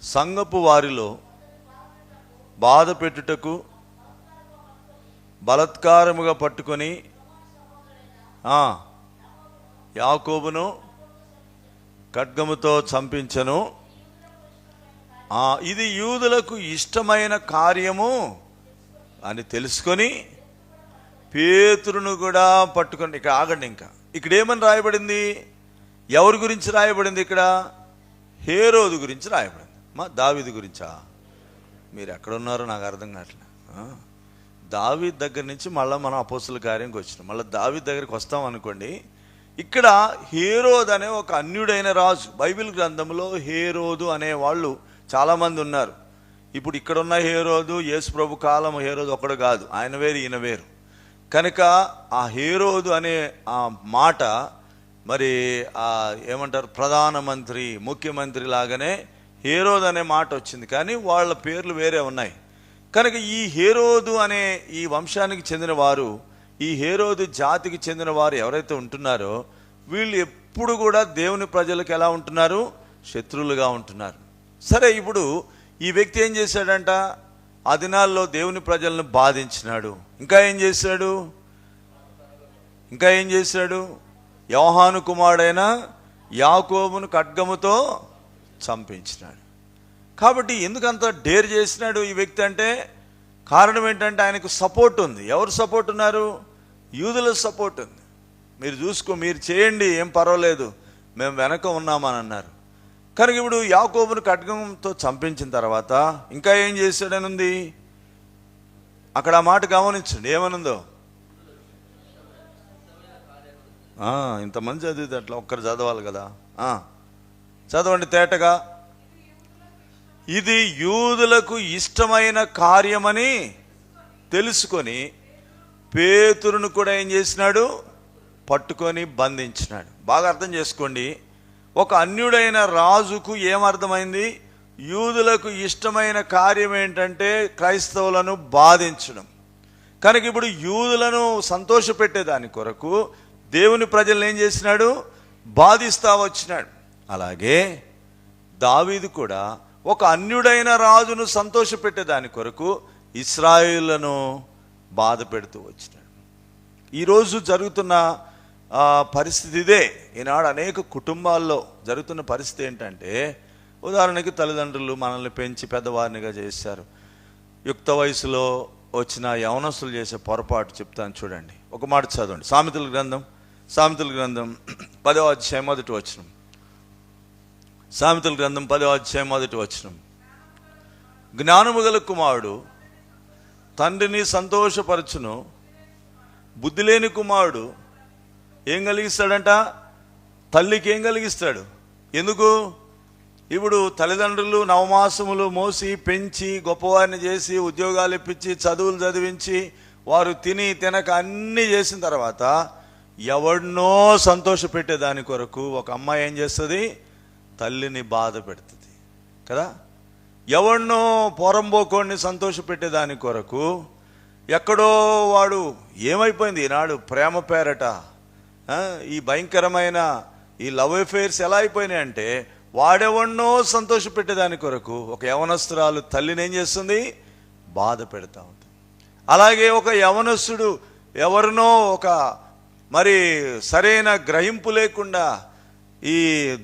[SPEAKER 1] సంఘపు వారిలో బాధ పెట్టుటకు బలత్కారముగా పట్టుకొని యాకోబును ఖడ్గముతో చంపించెను. ఇది యూదులకు ఇష్టమైన కార్యము అని తెలుసుకొని పేతురును కూడా పట్టుకొని, ఇక్కడ ఆగండి, ఇంకా ఇక్కడ ఏమని రాయబడింది? ఎవరి గురించి రాయబడింది? ఇక్కడ హేరోదు గురించి రాయబడింది. దావీదు గురించా? మీరు ఎక్కడున్నారో నాకు అర్థం కావట్లేదు. దావీదు దగ్గర నుంచి మళ్ళీ మనం అపోస్తల కార్యంకి వచ్చినాం. మళ్ళీ దావీదు దగ్గరికి వస్తాం అనుకోండి, ఇక్కడ హేరోదు అనే ఒక అన్యుడైన రాజు, బైబిల్ గ్రంథంలో హేరోదు అనేవాళ్ళు చాలామంది ఉన్నారు. ఇప్పుడు ఇక్కడున్న హేరోదు యేసు ప్రభు కాలం హేరోదు ఒకడు కాదు, ఆయన వేరు ఈయన వేరు. కనుక ఆ హేరోదు అనే ఆ మాట మరి ఏమంటారు, ప్రధానమంత్రి ముఖ్యమంత్రి లాగానే హేరోదు అనే మాట వచ్చింది, కానీ వాళ్ళ పేర్లు వేరే ఉన్నాయి. కనుక ఈ హేరోదు అనే ఈ వంశానికి చెందిన వారు, ఈ హేరోదు జాతికి చెందిన వారు ఎవరైతే ఉంటున్నారో వీళ్ళు ఎప్పుడు కూడా దేవుని ప్రజలకు ఎలా ఉంటున్నారు, శత్రువులుగా ఉంటున్నారు. సరే, ఇప్పుడు ఈ వ్యక్తి ఏం చేశాడంట, ఆ దినాల్లో దేవుని ప్రజలను బాధించినాడు. ఇంకా ఏం చేశాడు, యోహాను కుమారుడైన యాకోబును ఖడ్గముతో చంపించినాడు. కాబట్టి ఎందుకంత డేర్ చేసినాడు ఈ వ్యక్తి అంటే కారణం ఏంటంటే ఆయనకు సపోర్ట్ ఉంది. ఎవరు సపోర్ట్ ఉన్నారు? యూదుల సపోర్ట్ ఉంది. మీరు చేయండి, ఏం పర్వాలేదు, మేము వెనక ఉన్నామని అన్నారు. కనుక ఇప్పుడు యాకోబును ఖడ్గంతో చంపించిన తర్వాత ఇంకా ఏం చేశాడని ఉంది అక్కడ. ఆ మాట గమనించండి, ఏమనుందో. ఇంతమంది చదివితే అట్లా ఒక్కరు చదవాలి కదా, చదవండి తేటగా. ఇది యూదులకు ఇష్టమైన కార్యమని తెలుసుకొని పేతురును కూడా ఏం చేసినాడు, పట్టుకొని బంధించినాడు. బాగా అర్థం చేసుకోండి, ఒక అన్యుడైన రాజుకు ఏమర్థమైంది, యూదులకు ఇష్టమైన కార్యం ఏంటంటే క్రైస్తవులను బాధించడం. కనుక ఇప్పుడు యూదులను సంతోషపెట్టే దాని కొరకు దేవుని ప్రజలను ఏం చేసినాడు, బాధిస్తా వచ్చినాడు. అలాగే దావీదు కూడా ఒక అన్యుడైన రాజును సంతోషపెట్టే దాని కొరకు ఇశ్రాయేలులను బాధ పెడుతూ వచ్చినాడు. ఈరోజు జరుగుతున్న పరిస్థితి ఇదే. ఈనాడు అనేక కుటుంబాల్లో జరుగుతున్న పరిస్థితి ఏంటంటే, ఉదాహరణకి తల్లిదండ్రులు మనల్ని పెంచి పెద్దవారినిగా చేశారు. యుక్త వయసులో వచ్చిన యవనస్తులు చేసే పొరపాటు చెప్తాను చూడండి. ఒక మాట చదవండి, సామెతల గ్రంథం 10వ అధ్యాయం 1వ వచనం. సామెతల గ్రంథం 10వ అధ్యాయం 1వ వచనం. జ్ఞానము గల కుమారుడు తండ్రిని సంతోషపరచును, బుద్ధి లేని కుమారుడు ఏం కలిగిస్తాడంట, తల్లికి ఏం కలిగిస్తాడు. ఎందుకు? ఇప్పుడు తల్లిదండ్రులు నవమాసములు మోసి పెంచి గొప్పవారిని చేసి ఉద్యోగాలు ఇప్పించి చదువులు చదివించి వారు తిని తినక అన్నీ చేసిన తర్వాత ఎవరినో సంతోష పెట్టేదాని కొరకు ఒక అమ్మాయి ఏం చేస్తుంది, తల్లిని బాధ పెడుతుంది కదా. ఎవరినో పోరంబోకోడిని సంతోష పెట్టేదాని కొరకు ఎక్కడో వాడు ఏమైపోయింది ఈనాడు ప్రేమ పేరట ఈ భయంకరమైన ఈ లవ్ అఫైర్స్ ఎలా అయిపోయినాయి అంటే, వాడెవన్నో సంతోష పెట్టేదాని కొరకు ఒక యవనస్తురాలు తల్లిని ఏం చేస్తుంది, బాధ పెడతా ఉంటుంది. అలాగే ఒక యవనస్తుడు ఎవరినో ఒక మరి సరైన గ్రహింపు లేకుండా ఈ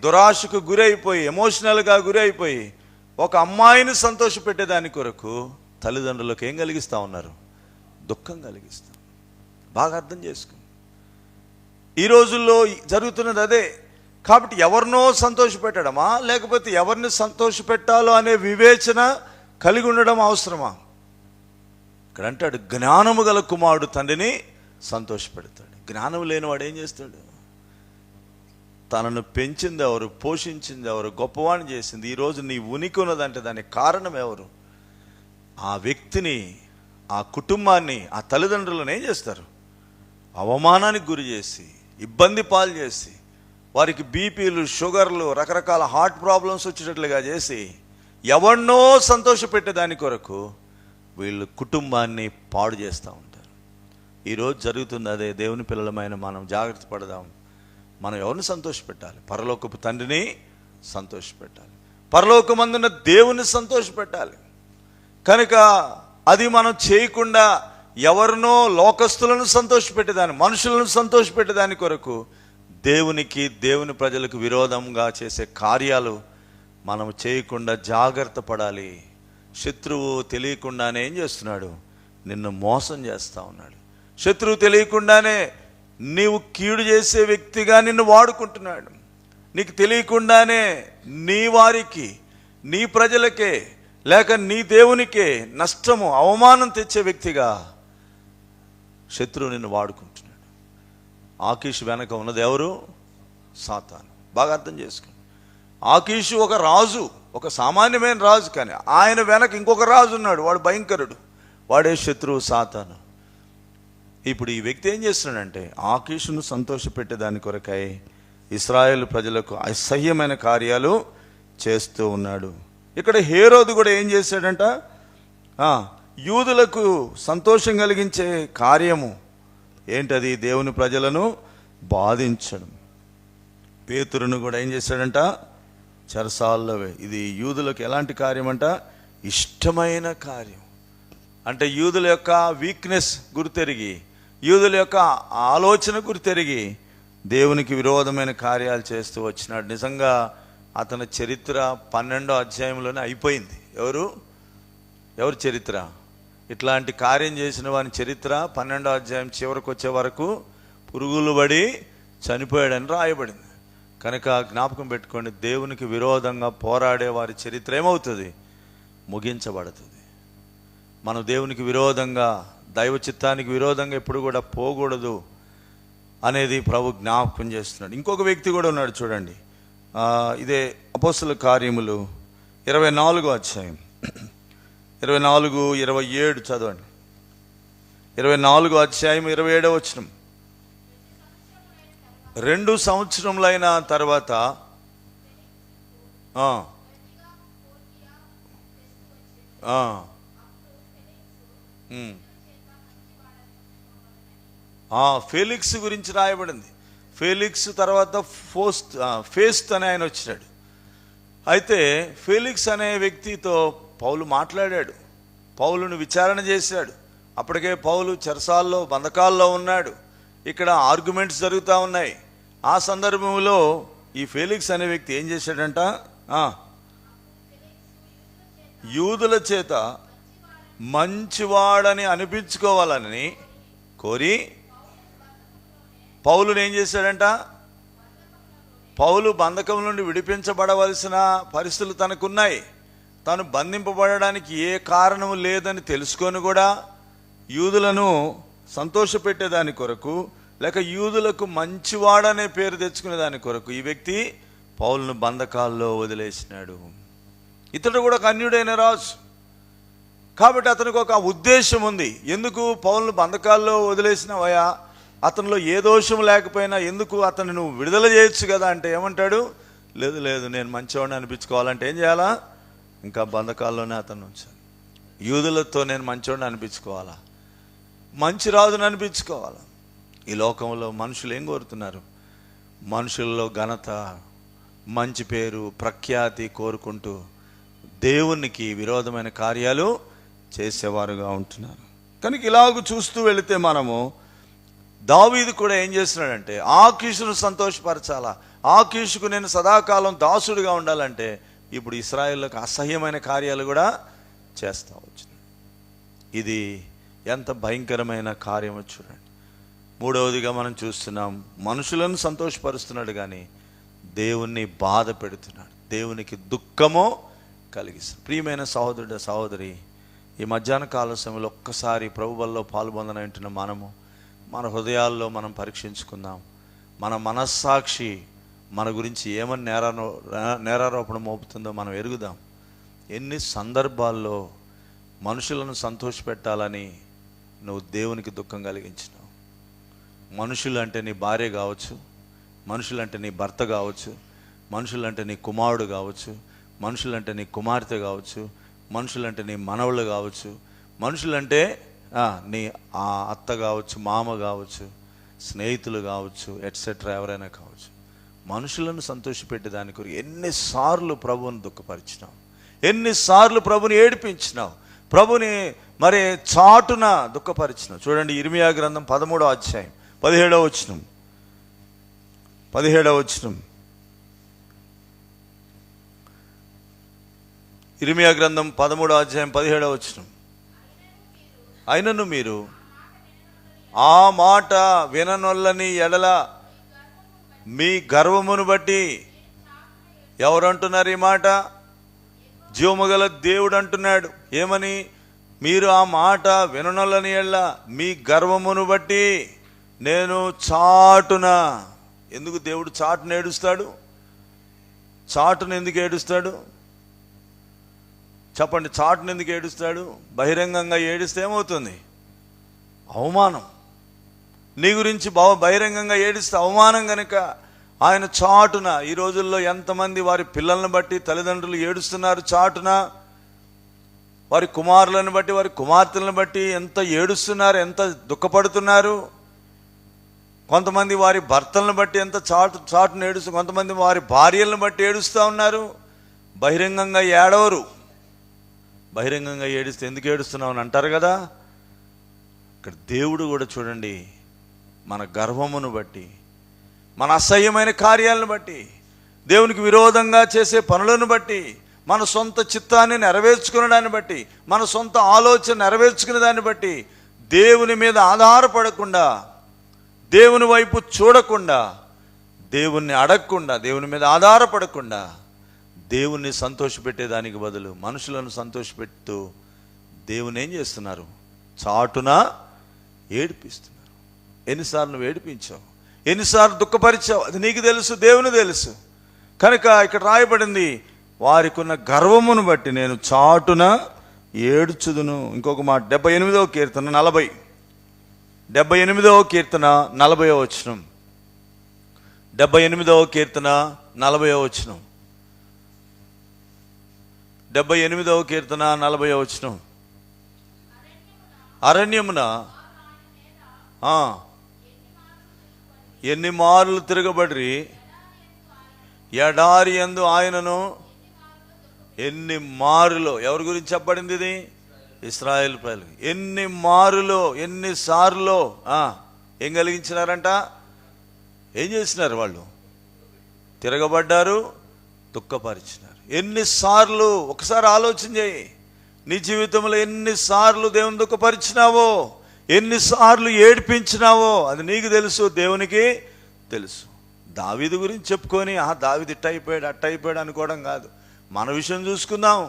[SPEAKER 1] దురాశకు గురైపోయి ఎమోషనల్గా గురైపోయి ఒక అమ్మాయిని సంతోష పెట్టేదాని కొరకు తల్లిదండ్రులకు ఏం కలిగిస్తూ ఉన్నారు, దుఃఖం కలిగిస్తాం. బాగా అర్థం చేసుకో, ఈ రోజుల్లో జరుగుతున్నది అదే. కాబట్టి ఎవరినో సంతోష పెట్టడమా లేకపోతే ఎవరిని సంతోష పెట్టాలో అనే వివేచన కలిగి ఉండడం అవసరమా? ఇక్కడ అంటాడు, జ్ఞానము గల కుమారుడు తండ్రిని సంతోష పెడతాడు. జ్ఞానం లేనివాడు ఏం చేస్తాడు? తనను పెంచింది ఎవరు, పోషించింది ఎవరు, గొప్పవాణ్ణి చేసింది, ఈరోజు నీ ఉనికి ఉన్నదంటే దానికి కారణం ఎవరు? ఆ వ్యక్తిని, ఆ కుటుంబాన్ని, ఆ తల్లిదండ్రులను ఏం చేస్తారు, అవమానానికి గురి చేసి ఇబ్బంది పాలు చేసి వారికి బీపీలు షుగర్లు రకరకాల హార్ట్ ప్రాబ్లమ్స్ వచ్చేటట్లుగా చేసి ఎవరినో సంతోష పెట్టేదాని కొరకు వీళ్ళు కుటుంబాన్ని పాడు చేస్తూ ఉంటారు. ఈరోజు జరుగుతుంది అదే. దేవుని పిల్లలమైన మనం జాగ్రత్త పడదాం. మనం ఎవరిని సంతోష పెట్టాలి? పరలోకపు తండ్రిని సంతోష పెట్టాలి, పరలోకమందున్న దేవుని సంతోష పెట్టాలి. కనుక అది మనం చేయకుండా ఎవరినో లోకస్తులను సంతోషపెట్టేదాన్ని, మనుషులను సంతోషపెట్టేదాని కొరకు దేవునికి దేవుని ప్రజలకు విరోధంగా చేసే కార్యాలు మనం చేయకుండా జాగ్రత్త పడాలి. శత్రువు తెలియకుండానే ఏం చేస్తున్నాడు, నిన్ను మోసం చేస్తూ ఉన్నాడు. శత్రువు తెలియకుండానే నీవు కీడు చేసే వ్యక్తిగా నిన్ను వాడుకుంటున్నాడు. నీకు తెలియకుండానే నీ వారికి, నీ ప్రజలకే లేక నీ దేవునికే నష్టము అవమానం తెచ్చే వ్యక్తిగా శత్రువు నిన్ను వాడుకుంటున్నాడు. ఆకీషు వెనక ఉన్నది ఎవరు? సాతాను. బాగా అర్థం చేసుకోండి. ఆకీషు ఒక రాజు, ఒక సామాన్యమైన రాజు, కానీ ఆయన వెనక ఇంకొక రాజు ఉన్నాడు, వాడు భయంకరుడు, వాడే శత్రువు సాతాను. ఇప్పుడు ఈ వ్యక్తి ఏం చేస్తున్నాడంటే ఆకీషును సంతోషపెట్టేదాని కొరకై ఇశ్రాయేలు ప్రజలకు అసహ్యమైన కార్యాలు చేస్తూ ఉన్నాడు. ఇక్కడ హేరోదు కూడా ఏం చేశాడంట? యూదులకు సంతోషం కలిగించే కార్యము ఏంటది? దేవుని ప్రజలను బాధించడం. పేతురును కూడా ఏం చేశాడంట? చెరసాల్లో. ఇది యూదులకు ఎలాంటి కార్యం అంట? ఇష్టమైన కార్యం. అంటే యూదుల యొక్క వీక్నెస్ గుర్తెరిగి, యూదుల యొక్క ఆలోచన గుర్తెరిగి దేవునికి విరోధమైన కార్యాలు చేస్తూ వచ్చినాడు. నిజంగా అతని చరిత్ర 12వ అధ్యాయంలోనే అయిపోయింది. ఎవరు చరిత్ర? ఇట్లాంటి కార్యం చేసిన వాని చరిత్ర 12వ అధ్యాయం చివరికి వచ్చే వరకు పురుగులు పడి చనిపోయాడని రాయబడింది. కనుక జ్ఞాపకం పెట్టుకోండి, దేవునికి విరోధంగా పోరాడే వారి చరిత్ర ఏమవుతుంది? ముగించబడుతుంది. మనం దేవునికి విరోధంగా, దైవ చిత్తానికి విరోధంగా ఎప్పుడు కూడా పోకూడదు అనేది ప్రభు జ్ఞాపకం చేస్తున్నాడు. ఇంకొక వ్యక్తి కూడా ఉన్నాడు చూడండి. ఇదే అపోస్తల కార్యములు 24వ అధ్యాయం 24-27 చదవండి. 24వ అధ్యాయం 27వ వచనం. 2 సంవత్సరములైన తర్వాత ఫేలిక్స్ గురించి రాయబడింది. ఫేలిక్స్ తర్వాత ఫేస్ట్ అనే ఆయన వచ్చినాడు. అయితే ఫేలిక్స్ అనే వ్యక్తితో పౌలు మాట్లాడాడు, పౌలును విచారణ చేశాడు. అప్పటికే పౌలు చెరసాల్లో, బంధకాల్లో ఉన్నాడు. ఇక్కడ ఆర్గ్యుమెంట్స్ జరుగుతూ ఉన్నాయి. ఆ సందర్భంలో ఈ ఫేలిక్స్ అనే వ్యక్తి ఏం చేశాడంట? యూదుల చేత మంచివాడని అనిపించుకోవాలని కోరి పౌలుని ఏం చేశాడంట? పౌలు బంధకం నుండి విడిపించబడవలసిన పరిస్థితులు తనకున్నాయి. తాను బంధింపబడడానికి ఏ కారణం లేదని తెలుసుకొని కూడా యూదులను సంతోషపెట్టేదాని కొరకు, లేక యూదులకు మంచివాడనే పేరు తెచ్చుకునే దాని కొరకు ఈ వ్యక్తి పౌలును బంధకాల్లో వదిలేసినాడు. ఇతడు కూడా ఒక అన్యుడైన రాజు కాబట్టి అతనికి ఒక ఉద్దేశం ఉంది. ఎందుకు పౌలును బంధకాల్లో వదిలేసినవయా? అతనిలో ఏ దోషం లేకపోయినా ఎందుకు అతను నువ్వు విడుదల చేయొచ్చు కదా అంటే ఏమంటాడు? లేదు, నేను మంచివాడిని అనిపించుకోవాలంటే ఏం చేయాలా? ఇంకా బంధకాల్లోనే అతను ఉంచాను. యూదులతో నేను మంచివాడిని అనిపించుకోవాలా, మంచి రాజుని అనిపించుకోవాలా? ఈ లోకంలో మనుషులు ఏం కోరుతున్నారు? మనుషుల్లో ఘనత, మంచి పేరు, ప్రఖ్యాతి కోరుకుంటూ దేవునికి విరోధమైన కార్యాలు చేసేవారుగా ఉంటున్నారు. కనుక ఇలాగ చూస్తూ వెళితే మనము దావీదు కూడా ఏం చేస్తున్నాడంటే ఆకీషును సంతోషపరచాలా, ఆకీషుకు నేను సదాకాలం దాసుడిగా ఉండాలంటే ఇప్పుడు ఇశ్రాయేలుకు అసహ్యమైన కార్యాలు కూడా చేస్తూ వచ్చినాడు. ఇది ఎంత భయంకరమైన కార్యమో చూడండి. మూడవదిగా మనం చూస్తున్నాం, మనుషులను సంతోషపరుస్తున్నాడు కానీ దేవుణ్ణి బాధ పెడుతున్నాడు, దేవునికి దుఃఖమో కలిగిస్తాడు. ప్రియమైన సహోదరుడు, సహోదరి, ఈ మధ్యాహ్న కాల సమయంలో ఒక్కసారి ప్రభు వల్ల పాల్పొందనంటున్న మనము మన హృదయాల్లో మనం పరీక్షించుకుందాం. మన మనస్సాక్షి మన గురించి ఏమని నేరారోపణ మోపుతుందో మనం ఎరుగుదాం. ఎన్ని సందర్భాల్లో మనుషులను సంతోషపెట్టాలని నువ్వు దేవునికి దుఃఖం కలిగించినావు. మనుషులంటే నీ భార్య కావచ్చు, మనుషులంటే నీ భర్త కావచ్చు, మనుషులంటే నీ కుమారుడు కావచ్చు, మనుషులంటే నీ కుమార్తె కావచ్చు, మనుషులంటే నీ మనవళ్ళు కావచ్చు, మనుషులంటే నీ అత్త కావచ్చు, మామ కావచ్చు, స్నేహితులు కావచ్చు, ఎట్సెట్రా ఎవరైనా కావచ్చు. మనుషులను సంతోషపెట్టే దాని కొరకు ఎన్నిసార్లు ప్రభువుని దుఃఖపరిచినావు, ఎన్నిసార్లు ప్రభుని ఏడిపించినావు, ప్రభుని మరి చాటున దుఃఖపరిచినావు. చూడండి, ఇర్మియా గ్రంథం 13వ అధ్యాయం 17వ వచనం. ఇర్మియా గ్రంథం 13వ అధ్యాయం 17వ వచనం. అయినను మీరు ఆ మాట విననొల్లని ఎడల మీ గర్వమును బట్టి, ఎవరంటున్నారు ఈ మాట? జీవముగల దేవుడు అంటున్నాడు. ఏమని? మీరు ఆ మాట విననొల్లని ఎడల మీ గర్వమును బట్టి. నేను చాటున. ఎందుకు దేవుడు చాటున ఏడుస్తాడు? చాటును ఎందుకు ఏడుస్తాడు చెప్పండి? చాటును ఎందుకు ఏడుస్తాడు? బహిరంగంగా ఏడిస్తే ఏమవుతుంది? అవమానం. నీ గురించి బహిరంగంగా ఏడిస్తే అవమానం గనుక ఆయన చాటున. ఈ రోజుల్లో ఎంతమంది వారి పిల్లలను బట్టి తల్లిదండ్రులు ఏడుస్తున్నారు చాటున. వారి కుమారులను బట్టి, వారి కుమార్తెలను బట్టి ఎంత ఏడుస్తున్నారు, ఎంత దుఃఖపడుతున్నారు. కొంతమంది వారి భర్తలను బట్టి ఎంత చాటును ఏడుస్తూ, కొంతమంది వారి భార్యలను బట్టి ఏడుస్తూ ఉన్నారు. బహిరంగంగా ఏడవరు. బహిరంగంగా ఏడిస్తే ఎందుకు ఏడుస్తున్నావు అని అంటారు కదా. ఇక్కడ దేవుడు కూడా చూడండి, మన గర్వమును బట్టి, మన అసహ్యమైన కార్యాలను బట్టి, దేవునికి విరోధంగా చేసే పనులను బట్టి, మన సొంత చిత్తాన్ని నెరవేర్చుకునే దాన్ని బట్టి, మన సొంత ఆలోచన నెరవేర్చుకునే దాన్ని బట్టి, దేవుని మీద ఆధారపడకుండా, దేవుని వైపు చూడకుండా, దేవుణ్ణి అడగకుండా, దేవుని మీద ఆధారపడకుండా, దేవుణ్ణి సంతోషపెట్టేదానికి బదులు మనుషులను సంతోషపెడుతూ దేవుని ఏం చేస్తున్నారు? చాటున ఏడిపిస్తున్నారు. ఎన్నిసార్లు నువ్వు ఏడిపించావు? ఎన్నిసార్లు దుఃఖపరిచావు? అది నీకు తెలుసు, దేవుని తెలుసు. కనుక ఇక్కడ రాయబడింది, వారికి ఉన్న గర్వమును బట్టి నేను చాటున ఏడ్చుదును. ఇంకొక మాట 78వ కీర్తన 40. 78వ కీర్తన 40వ వచనం. 78వ కీర్తన 40వ వచనం. 78వ కీర్తన 40వ వచనం. అరణ్యమున ఎన్ని మార్లు తిరగబడి, ఎడారి యందు ఆయనను ఎన్ని మారులో. ఎవరి గురించి చెప్పబడింది ఇది? ఇశ్రాయేలు ప్రజలు. ఎన్ని మారులో, ఎన్నిసార్లు ఏం కలిగించినారంట? ఏం చేసినారు వాళ్ళు? తిరగబడ్డారు, దుఃఖపరిచినారు. ఎన్నిసార్లు? ఒకసారి ఆలోచన చేయి. నీ జీవితంలో ఎన్నిసార్లు దేవుని దుఃఖపరిచినావో, ఎన్నిసార్లు ఏడిపించినావో అది నీకు తెలుసు, దేవునికి తెలుసు. దావీదు గురించి చెప్పుకొని దావీదు ఇట్ట అయిపోయాడు, అట్ట అయిపోయాడు అనుకోవడం కాదు. మన విషయం చూసుకుందాం.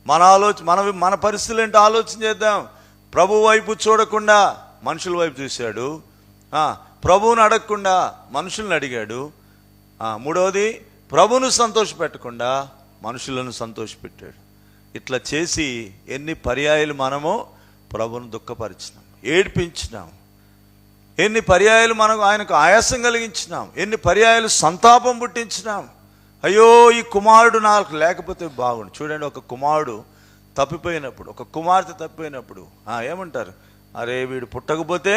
[SPEAKER 1] మన పరిస్థితులు ఏంటో ఆలోచన చేద్దాం. ప్రభు వైపు చూడకుండా మనుషుల వైపు చూశాడు. ప్రభువుని అడగకుండా మనుషుల్ని అడిగాడు. మూడవది, ప్రభువును సంతోషపెట్టకుండా మనుషులను సంతోషపెట్టాడు. ఇట్లా చేసి ఎన్ని పర్యాయాలు మనము ప్రభువును దుఃఖపరిచినాం, ఏడిపించినాం. ఎన్ని పర్యాయాలు మనకు ఆయనకు ఆయాసం కలిగించినాం, ఎన్ని పర్యాయాలు సంతాపం పుట్టించినాం. అయ్యో, ఈ కుమారుడు నాకు లేకపోతే బాగుండు. చూడండి, ఒక కుమారుడు తప్పిపోయినప్పుడు, ఒక కుమార్తె తప్పిపోయినప్పుడు ఏమంటారు? అరే, వీడు పుట్టకపోతే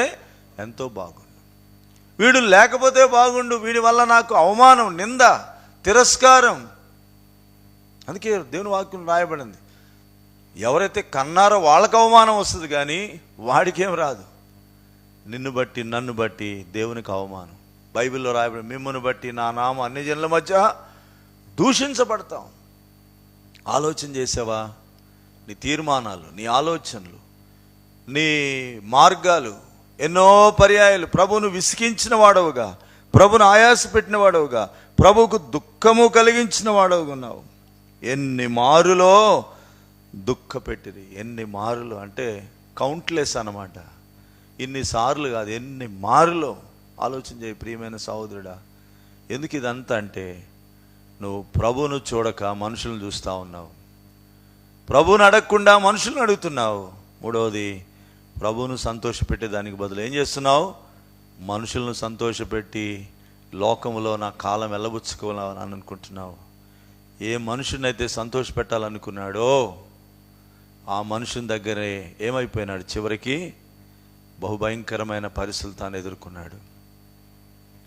[SPEAKER 1] ఎంతో బాగుండు, వీడు లేకపోతే బాగుండు, వీడి వల్ల నాకు అవమానం, నింద, తిరస్కారం. అందుకే దేవుని వాక్యం రాయబడింది, ఎవరైతే కన్నారో వాళ్ళకు అవమానం వస్తుంది, కానీ వాడికేం రాదు. నిన్ను బట్టి, నన్ను బట్టి దేవునికి అవమానం. బైబిల్లో రాయబడి, మిమ్మల్ని బట్టి నా నామం అన్ని జనుల మధ్య దూషించబడతాం. ఆలోచన చేసావా? నీ తీర్మానాలు, నీ ఆలోచనలు, నీ మార్గాలు ఎన్నో పర్యాయాలు ప్రభువును విసిగించిన వాడవుగా, ప్రభువును ఆయాస పెట్టిన వాడవుగా, ప్రభువుకు దుఃఖము కలిగించిన వాడవుగా ఉన్నావు. ఎన్ని మారులో దుఃఖపెట్టిరి. ఎన్ని మారులు అంటే కౌంట్లెస్ అన్నమాట. ఇన్నిసార్లు కాదు, ఎన్ని మారులో. ఆలోచన చేయి ప్రియమైన సహోదరుడా. ఎందుకు ఇదంతా అంటే, నువ్వు ప్రభువును చూడక మనుషులను చూస్తూ ఉన్నావు. ప్రభువును అడగకుండా మనుషులను అడుగుతున్నావు. మూడవది, ప్రభువును సంతోషపెట్టే దానికి బదులు ఏం చేస్తున్నావు? మనుషులను సంతోషపెట్టి లోకములో నా కాలం వెళ్ళబుచ్చుకోవాలని అనుకుంటున్నావు. ఏ మనుషునైతే సంతోషపెట్టాలనుకున్నాడో ఆ మనుషుని దగ్గరే ఏమైపోయినాడు? చివరికి బహుభయంకరమైన పరిస్థితులు తాను ఎదుర్కొన్నాడు.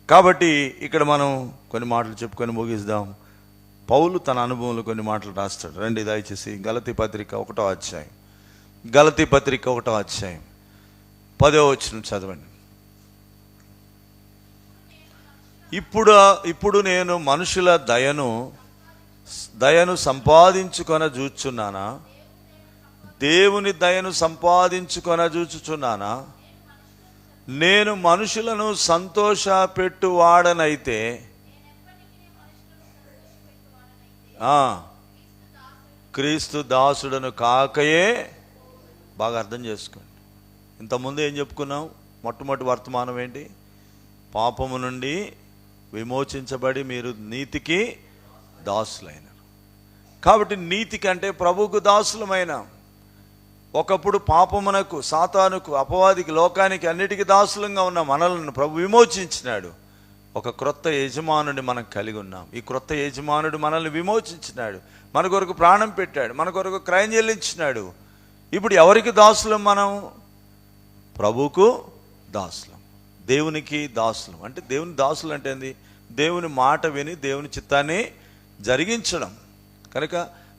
[SPEAKER 1] కాబట్టి ఇక్కడ మనం కొన్ని మాటలు చెప్పుకొని ముగిద్దాం. పౌలు తన అనుభవంలో కొన్ని మాటలు రాస్తాడు. రండి దయచేసి గలతీ పత్రిక 1వ అధ్యాయం, గలతీ పత్రిక 1వ అధ్యాయం 10వ వచనం చదవండి. ఇప్పుడు నేను మనుషుల దయను సంపాదించుకొన చూచున్నానా? దేవుని దయను సంపాదించుకొన చూచుచున్నానా? నేను మనుషులను సంతోషపెట్టువాడనైతే క్రీస్తు దాసుడను కాకయే. బాగా అర్థం చేసుకోండి. ఇంతకుముందు ఏం చెప్పుకున్నాం? మొట్టమొదటి వర్తమానం ఏంటి? పాపము నుండి విమోచించబడి మీరు నీతికి దాసులైనారు. కాబట్టి నీతి కంటే ప్రభువుకు దాసులమైన, ఒకప్పుడు పాపమునకు, సాతానుకు, అపవాదికి, లోకానికి అన్నిటికీ దాసులంగా ఉన్న మనల్ని ప్రభు విమోచించినాడు. ఒక క్రొత్త యజమానుడిని మనం కలిగి ఉన్నాం. ఈ క్రొత్త యజమానుడు మనల్ని విమోచించినాడు, మన కొరకు ప్రాణం పెట్టాడు, మన కొరకు క్రయం చెల్లించినాడు. ఇప్పుడు ఎవరికి దాసులం మనం? ప్రభువుకు దాసులం, దేవునికి దాసులం. అంటే దేవుని దాసులు అంటే ఏంది? దేవుని మాట విని దేవుని చిత్తాన్ని జరిగించడం. కనుక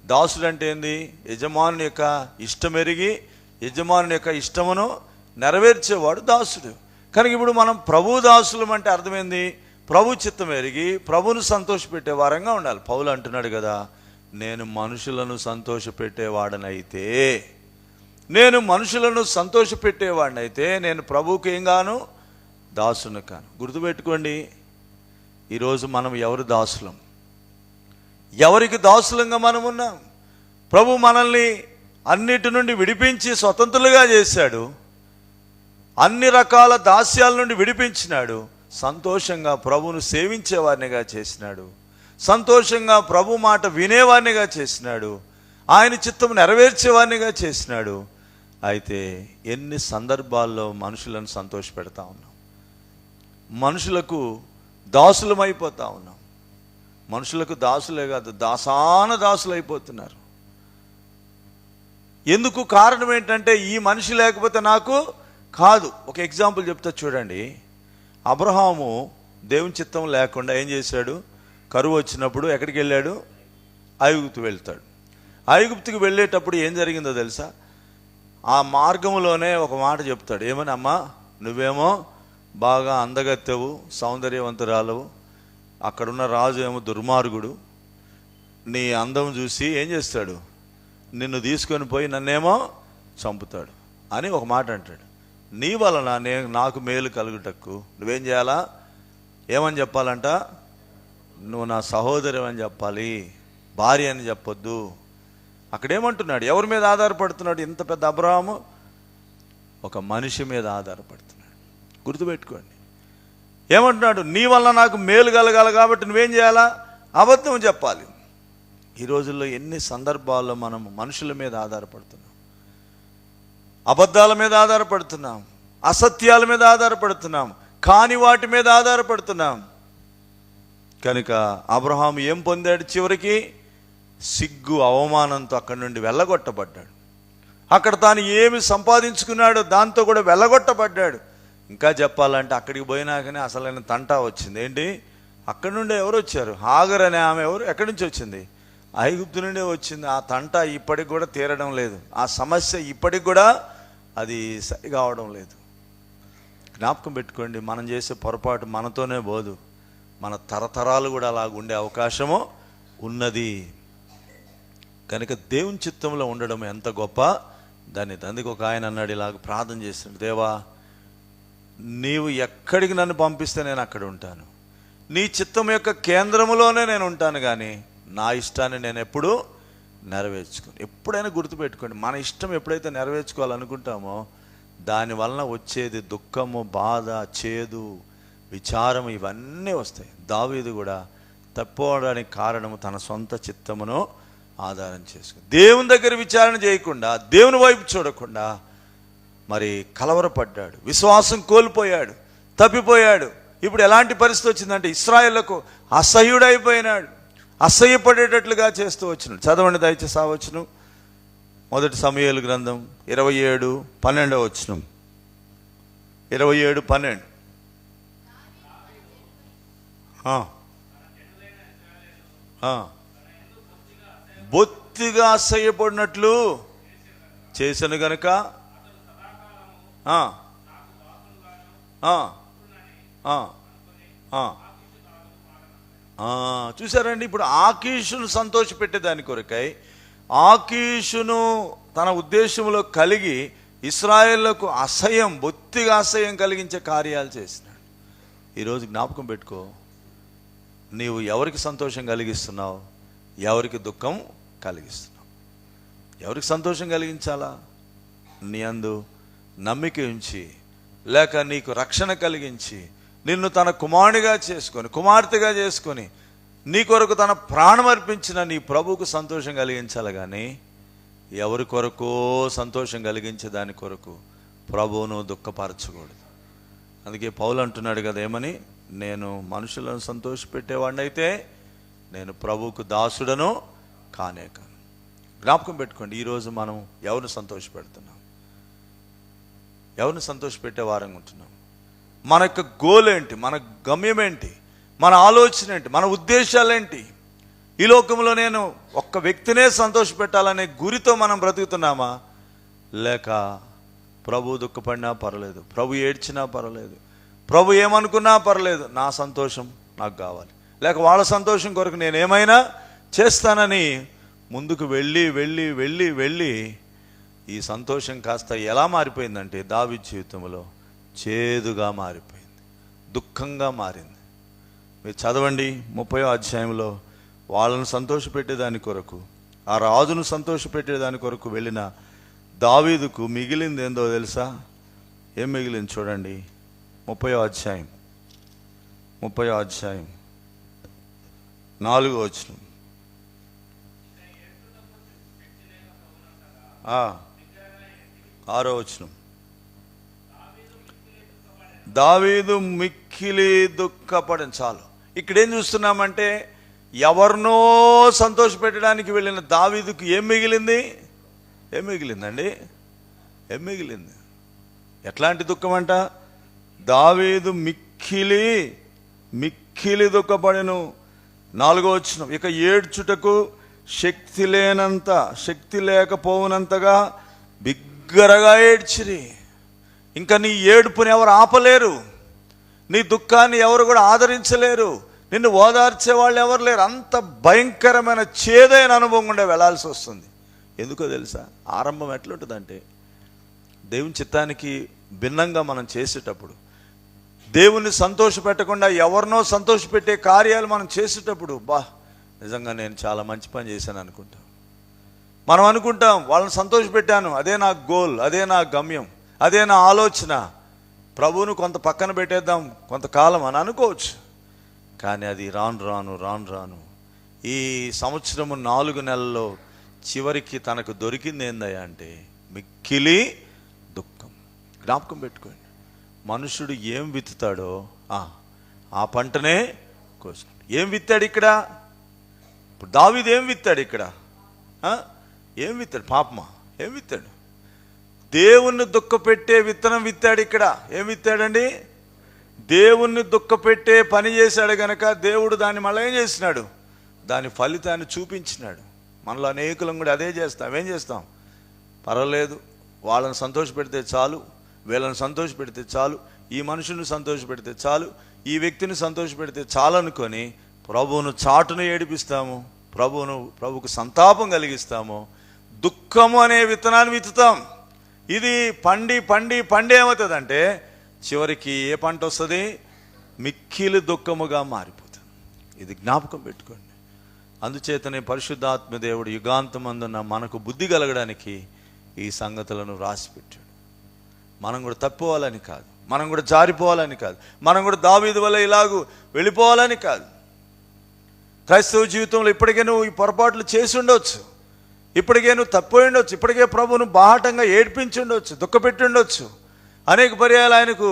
[SPEAKER 1] దాసుడు అంటే ఏంది? యజమానుని యొక్క ఇష్టం ఎరిగి యజమానుని యొక్క ఇష్టమును నెరవేర్చేవాడు దాసుడు. కనుక ఇప్పుడు మనం ప్రభు దాసులం అంటే అర్థమైంది, ప్రభు చిత్తం ఎరిగి ప్రభువును సంతోషపెట్టే వారంగా ఉండాలి. పౌలు అంటున్నాడు కదా, నేను మనుషులను సంతోషపెట్టేవాడనైతే, నేను మనుషులను సంతోషపెట్టేవాడినైతే నేను ప్రభువుకి ఏం గాను? దాసును కాను. గుర్తుపెట్టుకోండి, ఈరోజు మనం ఎవరు దాసులం? ఎవరికి దాసులంగా మనం ఉన్నాం? ప్రభు మనల్ని అన్నిటి నుండి విడిపించి స్వతంత్రులుగా చేశాడు, అన్ని రకాల దాస్యాల నుండి విడిపించినాడు. సంతోషంగా ప్రభువును సేవించేవారినిగా చేసినాడు, సంతోషంగా ప్రభు మాట వినేవారినిగా చేసినాడు, ఆయన చిత్తం నెరవేర్చేవారినిగా చేసినాడు. అయితే ఎన్ని సందర్భాల్లో మనుషులను సంతోషపెడతా ఉన్నాం, మనుషులకు దాసులమైపోతా ఉన్నాం. మనుషులకు దాసులే కాదు, దాసులు అయిపోతున్నారు. ఎందుకు? కారణం ఏంటంటే ఈ మనిషి లేకపోతే నాకు కాదు. ఒక ఎగ్జాంపుల్ చెప్తా చూడండి. అబ్రహాము దేవుని చిత్తం లేకుండా ఏం చేశాడు? కరువు వచ్చినప్పుడు ఎక్కడికి వెళ్ళాడు? ఐగుప్తు వెళ్తాడు. ఐగుప్తుకి వెళ్ళేటప్పుడు ఏం జరిగిందో తెలుసా? ఆ మార్గంలోనే ఒక మాట చెప్తాడు. ఏమని? అమ్మా, నువ్వేమో బాగా అందగత్తెవు, సౌందర్యవంతురాలవు, అక్కడున్న రాజు ఏమో దుర్మార్గుడు, నీ అందం చూసి ఏం చేస్తాడు? నిన్ను తీసుకొని పోయి నన్నేమో చంపుతాడు అని ఒక మాట అంటాడు. నీ వలన నాకు మేలు కలుగుటకు నువ్వేం చేయాలా? ఏమని చెప్పాలంట? నువ్వు నా సహోదరి అని చెప్పాలి, భార్య అని చెప్పొద్దు. అక్కడేమంటున్నాడు? ఎవరి మీద ఆధారపడుతున్నాడు? ఇంత పెద్ద అబ్రహాము ఒక మనిషి మీద ఆధారపడుతున్నాడు. గుర్తుపెట్టుకోండి. ఏమంటున్నాడు? నీ వల్ల నాకు మేలు కలగాలి కాబట్టి నువ్వేం చేయాలా? అబద్ధం చెప్పాలి. ఈ రోజుల్లో ఎన్ని సందర్భాల్లో మనం మనుషుల మీద ఆధారపడుతున్నాం, అబద్ధాల మీద ఆధారపడుతున్నాం, అసత్యాల మీద ఆధారపడుతున్నాం, కాని వాటి మీద ఆధారపడుతున్నాం. కనుక అబ్రహాము ఏం పొందాడు? చివరికి సిగ్గు, అవమానంతో అక్కడి నుండి వెళ్ళగొట్టబడ్డాడు. అక్కడ తాను ఏమి సంపాదించుకున్నాడో దాంతో కూడా వెళ్ళగొట్టబడ్డాడు. ఇంకా చెప్పాలంటే అక్కడికి పోయినాకనే అసలైన తంటా వచ్చింది. ఏంటి? అక్కడి నుండి ఎవరు వచ్చారు? హాగర్ అనే ఆమె ఎవరు? ఎక్కడి నుంచి వచ్చింది? ఐగుప్తు నుండే వచ్చింది. ఆ తంట ఇప్పటికి కూడా తీరడం లేదు, ఆ సమస్య ఇప్పటికి కూడా అది సరి కావడం లేదు. జ్ఞాపకం పెట్టుకోండి, మనం చేసే పొరపాటు మనతోనే పోదు, మన తరతరాలు కూడా అలాగుండే అవకాశము ఉన్నది. కనుక దేవుని చిత్తంలో ఉండడం ఎంత గొప్ప దాన్ని. అందుకు ఒక ఆయన అన్నాడు, ఇలాగ ప్రార్థన చేస్తాడు, దేవా నీవు ఎక్కడికి నన్ను పంపిస్తే నేను అక్కడ ఉంటాను, నీ చిత్తం యొక్క కేంద్రములోనే నేను ఉంటాను, కానీ నా ఇష్టాన్ని నేను ఎప్పుడూ నెరవేర్చుకోను. ఎప్పుడైనా గుర్తుపెట్టుకోండి, మన ఇష్టం ఎప్పుడైతే నెరవేర్చుకోవాలనుకుంటామో దానివలన వచ్చేది దుఃఖము, బాధ, చేదు, విచారం ఇవన్నీ వస్తాయి. దావీదు కూడా తప్పిపోవడానికి కారణము తన సొంత చిత్తమును ఆధారం చేసుకుని దేవుని దగ్గర విచారణ చేయకుండా, దేవుని వైపు చూడకుండా మరి కలవరపడ్డాడు, విశ్వాసం కోల్పోయాడు, తప్పిపోయాడు. ఇప్పుడు ఎలాంటి పరిస్థితి వచ్చిందంటే ఇశ్రాయేలుకు అసహ్యుడైపోయినాడు, అసహ్యపడేటట్లుగా చేస్తూ వచ్చినాడు. చదవండి దయచేసి ఆ వచనం, 1 సమూయేలు గ్రంథం 27:12. 27:12. బొత్తిగా అసహ్యపడినట్లు చేశాను గనుక చూసారండి. ఇప్పుడు ఆకీషును సంతోషపెట్టే దాని కొరకై ఆకీషును తన ఉద్దేశంలో కలిగి ఇశ్రాయేలుకు అసహ్యం, బొత్తిగా అసహ్యం కలిగించే కార్యాలు చేసినాడు. ఈరోజు జ్ఞాపకం పెట్టుకో, నీవు ఎవరికి సంతోషం కలిగిస్తున్నావు, ఎవరికి దుఃఖం కలిగిస్తున్నావు? ఎవరికి సంతోషం కలిగించాలా? నీ అందు నమ్మిక ఉంచి, లేక నీకు రక్షణ కలిగించి నిన్ను తన కుమారునిగా చేసుకొని, కుమార్తెగా చేసుకొని, నీ కొరకు తన ప్రాణం అర్పించిన నీ ప్రభువుకు సంతోషం కలిగించాలి. కానీ ఎవరి కొరకో సంతోషం కలిగించే దాని కొరకు ప్రభువును దుఃఖపరచకూడదు. అందుకే పౌలు అంటున్నాడు కదా, ఏమని? నేను మనుషులను సంతోషపెట్టేవాడిని అయితే నేను ప్రభువుకు దాసుడను కానే కాను. జ్ఞాపకం పెట్టుకోండి, ఈరోజు మనం ఎవరిని సంతోషపెడుతున్నాం? ఎవరిని సంతోషపెట్టే వారంగా ఉంటున్నాం? మన యొక్క గోల్ ఏంటి? మన గమ్యం ఏంటి? మన ఆలోచన ఏంటి? మన ఉద్దేశాలేంటి? ఈ లోకంలో నేను ఒక్క వ్యక్తినే సంతోషపెట్టాలనే గురితో మనం బ్రతుకుతున్నామా? లేక ప్రభు దుఃఖపడినా పర్లేదు, ప్రభు ఏడ్చినా పర్లేదు, ప్రభు ఏమనుకున్నా పర్లేదు, నా సంతోషం నాకు కావాలి, లేక వాళ్ళ సంతోషం కొరకు నేను ఏమైనా చేస్తానని ముందుకు వెళ్ళి వెళ్ళి వెళ్ళి వెళ్ళి ఈ సంతోషం కాస్త ఎలా మారిపోయిందంటే దావీదు జీవితంలో చేదుగా మారిపోయింది, దుఃఖంగా మారింది. మీరు చదవండి 30వ అధ్యాయంలో వాళ్ళను సంతోషపెట్టేదాని కొరకు, ఆ రాజును సంతోషపెట్టేదాని కొరకు వెళ్ళిన దావీదుకు మిగిలింది ఏందో తెలుసా? ఏం మిగిలింది చూడండి. 30వ అధ్యాయం 4వ వచనం. 6వ వచనం. దావీదు మిక్కిలి దుఃఖపడని. చాలు. ఇక్కడేం చూస్తున్నామంటే ఎవరినో సంతోషపెట్టడానికి వెళ్ళిన దావీదుకు ఏం మిగిలింది? ఏం మిగిలిందండి? ఏం మిగిలింది? ఎట్లాంటి దుఃఖం అంట? దావీదు మిక్కిలి మిక్కిలి దుఃఖపడెను. 4వ వచనం. ఇక ఏడ్చుటకు శక్తి లేకపోవునంతగా బిగ్గరగా ఏడ్చిరి. ఇంకా నీ ఏడుపుని ఎవరు ఆపలేరు, నీ దుఃఖాన్ని ఎవరు కూడా ఆదరించలేరు, నిన్ను ఓదార్చే వాళ్ళు ఎవరు లేరు. అంత భయంకరమైన చేదైన అనుభవం గుండా వెళ్ళాల్సి వస్తుంది. ఎందుకో తెలుసా? ఆరంభం ఎట్లుంటుందంటే దేవుని చిత్తానికి భిన్నంగా మనం చేసేటప్పుడు, దేవుణ్ణి సంతోషపెట్టకుండా ఎవరినో సంతోషపెట్టే కార్యాలు మనం చేసేటప్పుడు, నిజంగా నేను చాలా మంచి పని చేశాను అనుకుంటాం. మనం అనుకుంటాం వాళ్ళని సంతోషపెట్టాను, అదే నా గోల్, అదే నా గమ్యం, అదే నా ఆలోచన, ప్రభువును కొంత పక్కన పెట్టేద్దాం కొంతకాలం అని అనుకోవచ్చు. కానీ అది రాను రాను ఈ సంవత్సరము 4 నెలల్లో చివరికి తనకు దొరికింది ఏందయ్యా అంటే మిక్కిలి దుఃఖం. జ్ఞాపకం పెట్టుకోండి, మనుషుడు ఏం విత్తుతాడో ఆ పంటనే కోసుకుంటాడు. ఏం విత్తాడు ఇక్కడ? ఇప్పుడు దావీదు ఏం విత్తాడు ఇక్కడ? ఏం విత్తాడు? పాపమా? ఏం విత్తాడు? దేవుణ్ణి దుఃఖపెట్టే విత్తనం విత్తాడు ఇక్కడ. ఏం విత్తాడండి? దేవుణ్ణి దుఃఖపెట్టే పని చేశాడు గనక దేవుడు దాన్ని మళ్ళీ ఏం చేసినాడు? దాని ఫలితాన్ని చూపించినాడు. మనలో అనేకులం కూడా అదే చేస్తాం. ఏం చేస్తాం? పర్వాలేదు, వాళ్ళని సంతోషపెడితే చాలు, వీళ్ళని సంతోషపెడితే చాలు, ఈ మనుషుని సంతోషపెడితే చాలు, ఈ వ్యక్తిని సంతోషపెడితే చాలు అనుకొని ప్రభువును చాటును ఏడిపిస్తాము, ప్రభువుకు సంతాపం కలిగిస్తాము, దుఃఖము అనే విత్తనాన్ని విత్తుతాం. ఇది పండి ఏమవుతుందంటే చివరికి ఏ పంట వస్తుంది? మిక్కిలి దుఃఖముగా మారిపోతుంది. ఇది జ్ఞాపకం పెట్టుకోండి. అందుచేతనే పరిశుద్ధాత్మ దేవుడు యుగాంతమందున్న మనకు బుద్ధి కలగడానికి ఈ సంగతులను రాసిపెట్టాడు. మనం కూడా తప్పుకోవాలని కాదు, మనం కూడా జారిపోవాలని కాదు, మనం కూడా దావీదు వల్ల ఇలాగూ వెళ్ళిపోవాలని కాదు. క్రైస్తవ జీవితంలో ఇప్పటికే నువ్వు ఈ పొరపాట్లు చేసి ఉండొచ్చు, ఇప్పటికే నువ్వు తప్పిపోయి ఉండొచ్చు, ఇప్పటికే ప్రభువును బాహటంగా ఏడ్పించి ఉండొచ్చు, దుఃఖపెట్టి ఉండొచ్చు, అనేక పర్యాలు ఆయనకు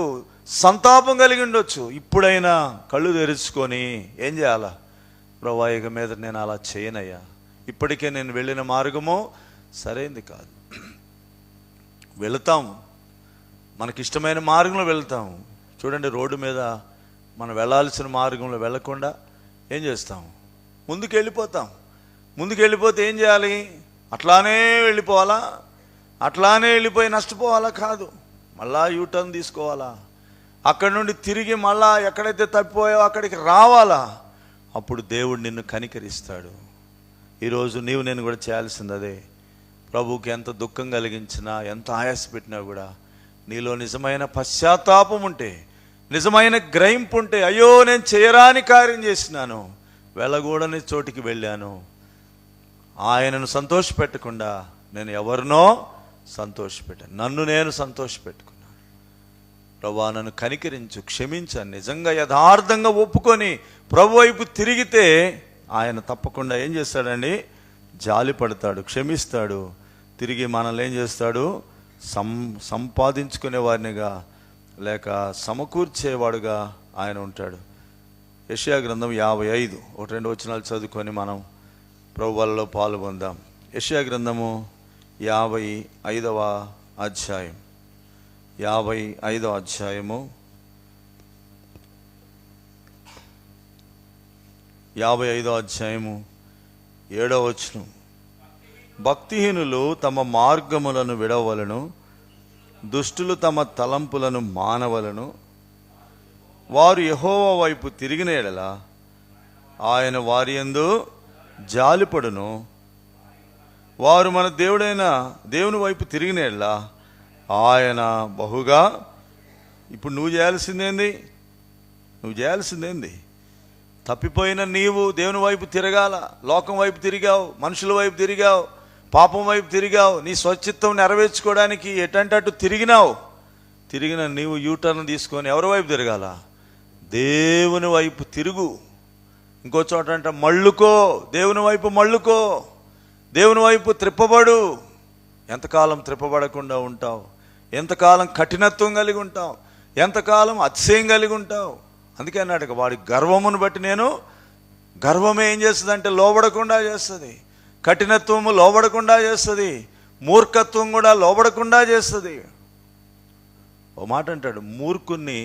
[SPEAKER 1] సంతాపం కలిగి ఉండొచ్చు. ఇప్పుడైనా కళ్ళు తెరుచుకొని ఏం చేయాలా? ప్రభువా, ఇక మీద నేను అలా చేయనయ్యా, ఇప్పటికే నేను వెళ్ళిన మార్గము సరైంది కాదు. వెళతాము, మనకిష్టమైన మార్గంలో వెళ్తాము. చూడండి, రోడ్డు మీద మనం వెళ్ళాల్సిన మార్గంలో వెళ్ళకుండా ఏం చేస్తాము? ముందుకు వెళ్ళిపోతే ఏం చేయాలి? అట్లానే వెళ్ళిపోవాలా? అట్లానే వెళ్ళిపోయి నష్టపోవాలా? కాదు, మళ్ళా యూటర్న్ తీసుకోవాలా? అక్కడి నుండి తిరిగి మళ్ళా ఎక్కడైతే తప్పిపోయావో అక్కడికి రావాలా? అప్పుడు దేవుడు నిన్ను కనికరిస్తాడు. ఈరోజు నేను కూడా చేయాల్సింది అదే. ప్రభువుకి ఎంత దుఃఖం కలిగించినా, ఎంత ఆయాస పెట్టినా కూడా నీలో నిజమైన పశ్చాత్తాపం ఉంటే, నిజమైన గ్రహింపు ఉంటే, అయ్యో నేను చేయరాని కార్యం చేసినాను, వెళ్ళకూడని చోటికి వెళ్ళాను, ఆయనను సంతోషపెట్టకుండా నేను ఎవరినో సంతోషపెట్టాను, నన్ను నేను సంతోషపెట్టుకున్నాను. ప్రభువా నన్ను కనికరించు, క్షమించు, నిజంగా యథార్థంగా ఒప్పుకొని ప్రభు వైపు తిరిగితే ఆయన తప్పకుండా ఏం చేస్తాడండి? జాలి పడతాడు, క్షమిస్తాడు. తిరిగి మనల్ని ఏం చేస్తాడు? సంపాదించుకునే వారినిగా లేక సమకూర్చేవాడుగా ఆయన ఉంటాడు. యెషయా గ్రంథం 55 1-2 వచనాలు చదువుకొని మనం ప్రభు వలలో పాలు పొందాం. యెషయా గ్రంథము 55వ అధ్యాయం 55వ అధ్యాయము 55వ అధ్యాయము 7వ వచనం. భక్తిహీనులు తమ మార్గములను విడవలను, దుష్టులు తమ తలంపులను మానవలను. వారు యెహోవా వైపు తిరిగిన యెడల ఆయన వారి యందు జాలిపడును. వారు మన దేవుని వైపు తిరిగిన యెడల ఆయన బహుగా. ఇప్పుడు నువ్వు చేయాల్సిందేంది? తప్పిపోయిన నీవు దేవుని వైపు తిరగాల. లోకం వైపు తిరిగావు, మనుషుల వైపు తిరిగావు, పాపం వైపు తిరిగావు. నీ స్వచిత్తం నెరవేర్చుకోవడానికి ఎటంటే తిరిగిన నీవు యూటర్న్ తీసుకొని ఎవరి వైపు తిరగాల? దేవుని వైపు తిరుగు. ఇంకో చోట అంటే మళ్ళుకో, దేవుని వైపు మళ్ళుకో, దేవుని వైపు త్రిప్పబడు. ఎంతకాలం త్రిప్పబడకుండా ఉంటావు? ఎంతకాలం కఠినత్వం కలిగి ఉంటావు? ఎంతకాలం అతిశయం కలిగి ఉంటావు? అందుకే అన్నాడు, వాడి గర్వమును బట్టి గర్వమే ఏం చేస్తుంది అంటే లోబడకుండా చేస్తుంది. కఠినత్వము లోబడకుండా చేస్తుంది. మూర్ఖత్వం కూడా లోబడకుండా చేస్తుంది. ఓ మాట అంటాడు, మూర్ఖుణ్ణి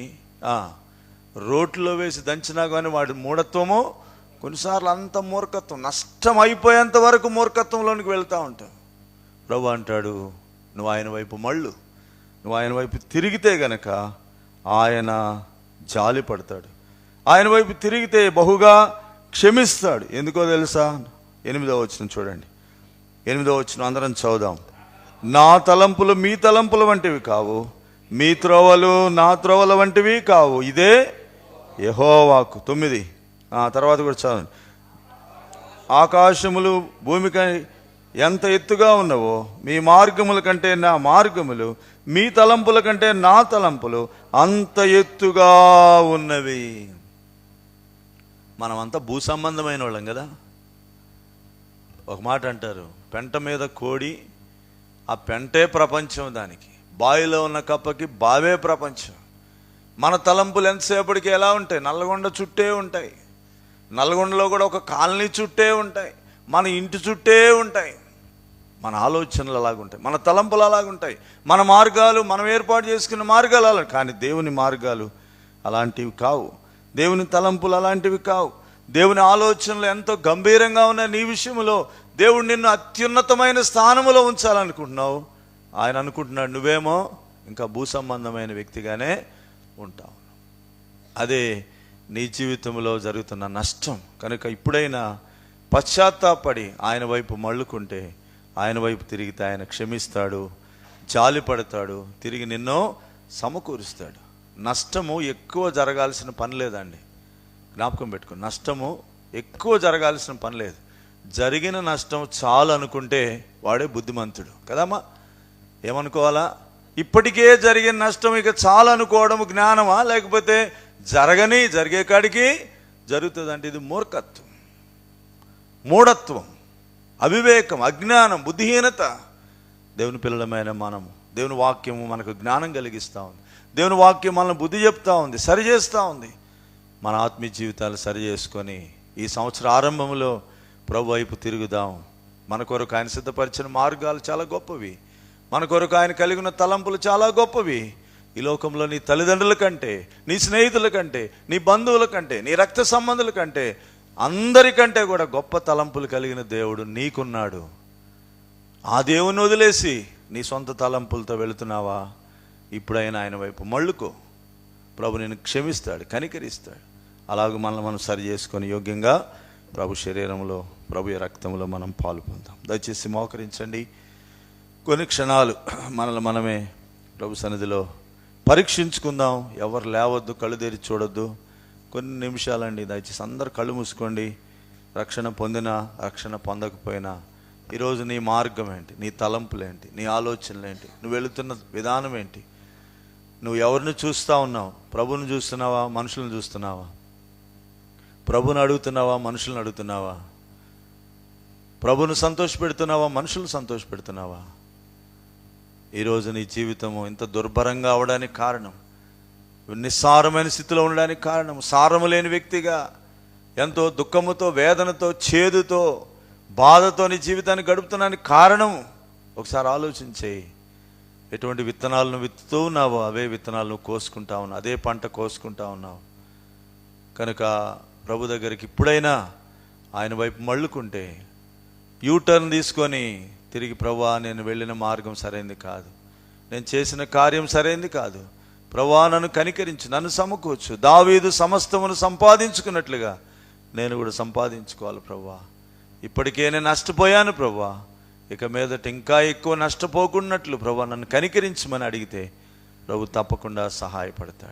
[SPEAKER 1] రోట్లో వేసి దంచినా కానీ వాడి మూఢత్వము కొన్నిసార్లు అంత మూర్ఖత్వం నష్టం అయిపోయేంత వరకు మూర్ఖత్వంలోనికి వెళ్తూ ఉంటావు. ప్రభు అంటాడు, నువ్వు ఆయన వైపు నువ్వు ఆయన వైపు తిరిగితే గనక ఆయన జాలి పడతాడు. ఆయన వైపు తిరిగితే బహుగా క్షమిస్తాడు. ఎందుకో తెలుసా? 8వ వచనం చూడండి. 8వ వచనం అందరం చదువుదాం. నా తలంపులు మీ తలంపుల వంటివి కావు, మీ త్రోవలు నా త్రోవల వంటివి కావు, ఇదే యెహోవాకు. 9 తర్వాత కూడా చదవండి. ఆకాశములు భూమికి ఎంత ఎత్తుగా ఉన్నవో మీ మార్గముల కంటే నా మార్గములు, మీ తలంపుల కంటే నా తలంపులు అంత ఎత్తుగా ఉన్నవి. మనమంతా భూ సంబంధమైన వాళ్ళం కదా. ఒక మాట అంటారు, పెంట మీద కోడి, ఆ పెంటే ప్రపంచం, దానికి బావిలో ఉన్న కప్పకి బావే ప్రపంచం. మన తలంపులు ఎంతసేపటికి ఎలా ఉంటాయి? నల్లగొండ చుట్టే ఉంటాయి. నల్గొండలో కూడా ఒక కాలనీ చుట్టే ఉంటాయి, మన ఇంటి చుట్టే ఉంటాయి. మన ఆలోచనలు అలాగుంటాయి, మన తలంపులు అలాగుంటాయి, మన మార్గాలు మనం ఏర్పాటు చేసుకున్న మార్గాలు అలా. కానీ దేవుని మార్గాలు అలాంటివి కావు, దేవుని తలంపులు అలాంటివి కావు. దేవుని ఆలోచనలు ఎంతో గంభీరంగా ఉన్న నీ విషయంలో దేవుడు నిన్ను అత్యున్నతమైన స్థానంలో ఉంచాలనుకుంటున్నావు. ఆయన అనుకుంటున్నాడు నువ్వేమో ఇంకా భూ సంబంధమైన వ్యక్తిగానే ఉంటావు. అదే నీ జీవితంలో జరుగుతున్న నష్టం. కనుక ఇప్పుడైనా పశ్చాత్తాపడి ఆయన వైపు మళ్ళుకుంటే, ఆయన వైపు తిరిగితే ఆయన క్షమిస్తాడు, జాలి పడతాడు, తిరిగి నిన్ను సమకూరుస్తాడు. నష్టము ఎక్కువ జరగాల్సిన పని లేదండి. జ్ఞాపకం పెట్టుకో, నష్టము ఎక్కువ జరగాల్సిన పని లేదు. జరిగిన నష్టం చాలు అనుకుంటే వాడే బుద్ధిమంతుడు కదమ్మా. ఏమనుకోవాలా? ఇప్పటికే జరిగిన నష్టం ఇక చాలు అనుకోవడం జ్ఞానమా? లేకపోతే జరిగే కాడికి జరుగుతుందంటే ఇది మూర్ఖత్వం, మూఢత్వం, అవివేకం, అజ్ఞానం, బుద్ధిహీనత. దేవుని పిల్లలమైన మనము, దేవుని వాక్యము మనకు జ్ఞానం కలిగిస్తూ ఉంది. దేవుని వాక్యం మనల్ని బుద్ధి చెప్తా ఉంది, సరి చేస్తూ ఉంది. మన ఆత్మీయ జీవితాలు సరి చేసుకొని ఈ సంవత్సర ఆరంభంలో ప్రభు వైపు తిరుగుదాం. మన కొరకు ఆయన సిద్ధపరిచిన మార్గాలు చాలా గొప్పవి, మన కొరకు ఆయన కలిగిన తలంపులు చాలా గొప్పవి. ఈ లోకంలో నీ తల్లిదండ్రుల కంటే, నీ స్నేహితుల కంటే, నీ బంధువుల కంటే, నీ రక్త సంబంధుల కంటే, అందరికంటే కూడా గొప్ప తలంపులు కలిగిన దేవుడు నీకున్నాడు. ఆ దేవుని వదిలేసి నీ సొంత తలంపులతో వెళుతున్నావా? ఇప్పుడైనా ఆయన వైపు మళ్ళుకో. ప్రభు నిన్ను క్షమిస్తాడు, కనికరిస్తాడు. అలాగే మనల్ని మనం సరి చేసుకొని యోగ్యంగా ప్రభు శరీరంలో, ప్రభు రక్తంలో మనం పాలు పొందాం. దయచేసి మోకరించండి. కొన్ని క్షణాలు మనల్ని మనమే ప్రభు సన్నిధిలో పరీక్షించుకుందాం. ఎవరు లేవద్దు, కళ్ళు తెరిచి చూడొద్దు. కొన్ని నిమిషాలండి, దయచేసి అందరు కళ్ళు మూసుకోండి. రక్షణ పొందినా రక్షణ పొందకపోయినా ఈరోజు నీ మార్గం ఏంటి, నీ తలంపులు ఏంటి, నీ ఆలోచనలు ఏంటి, నువ్వు వెళుతున్న విధానం ఏంటి? నువ్వు ఎవరిని చూస్తూ ఉన్నావు? ప్రభుని చూస్తున్నావా, మనుషులను చూస్తున్నావా? ప్రభుని అడుగుతున్నావా, మనుషులను అడుగుతున్నావా? ప్రభుని సంతోషపెడుతున్నావా, మనుషులను సంతోషపెడుతున్నావా? ఈరోజు నీ జీవితము ఇంత దుర్భరంగా అవడానికి కారణం, నిస్సారమైన స్థితిలో ఉండడానికి కారణం, సారము లేని వ్యక్తిగా ఎంతో దుఃఖముతో, వేదనతో, చేదుతో, బాధతో నీ జీవితాన్ని గడుపుతున్నానికి కారణం ఒకసారి ఆలోచించేయి. ఎటువంటి విత్తనాలను విత్తుతూ ఉన్నావో అవే విత్తనాలను కోసుకుంటా ఉన్నావు, అదే పంట కోసుకుంటా ఉన్నావు. కనుక ప్రభు దగ్గరికి ఇప్పుడైనా ఆయన వైపు మళ్ళుకుంటే, యూటర్న్ తీసుకొని తిరిగి, ప్రభువా నేను వెళ్ళిన మార్గం సరైంది కాదు, నేను చేసిన కార్యం సరైంది కాదు, ప్రభువా నన్ను కనికరించి నన్ను సమకూర్చు, దావీదు సమస్తమును సంపాదించుకున్నట్లుగా నేను కూడా సంపాదించుకోవాలి ప్రభువా, ఇప్పటికే నేను నష్టపోయాను ప్రభువా, ఇక మీదట ఇంకా ఎక్కువ నష్టపోకున్నట్లు ప్రభువా నన్ను కనికరించమని అడిగితే ప్రభు తప్పకుండా సహాయపడతాడు.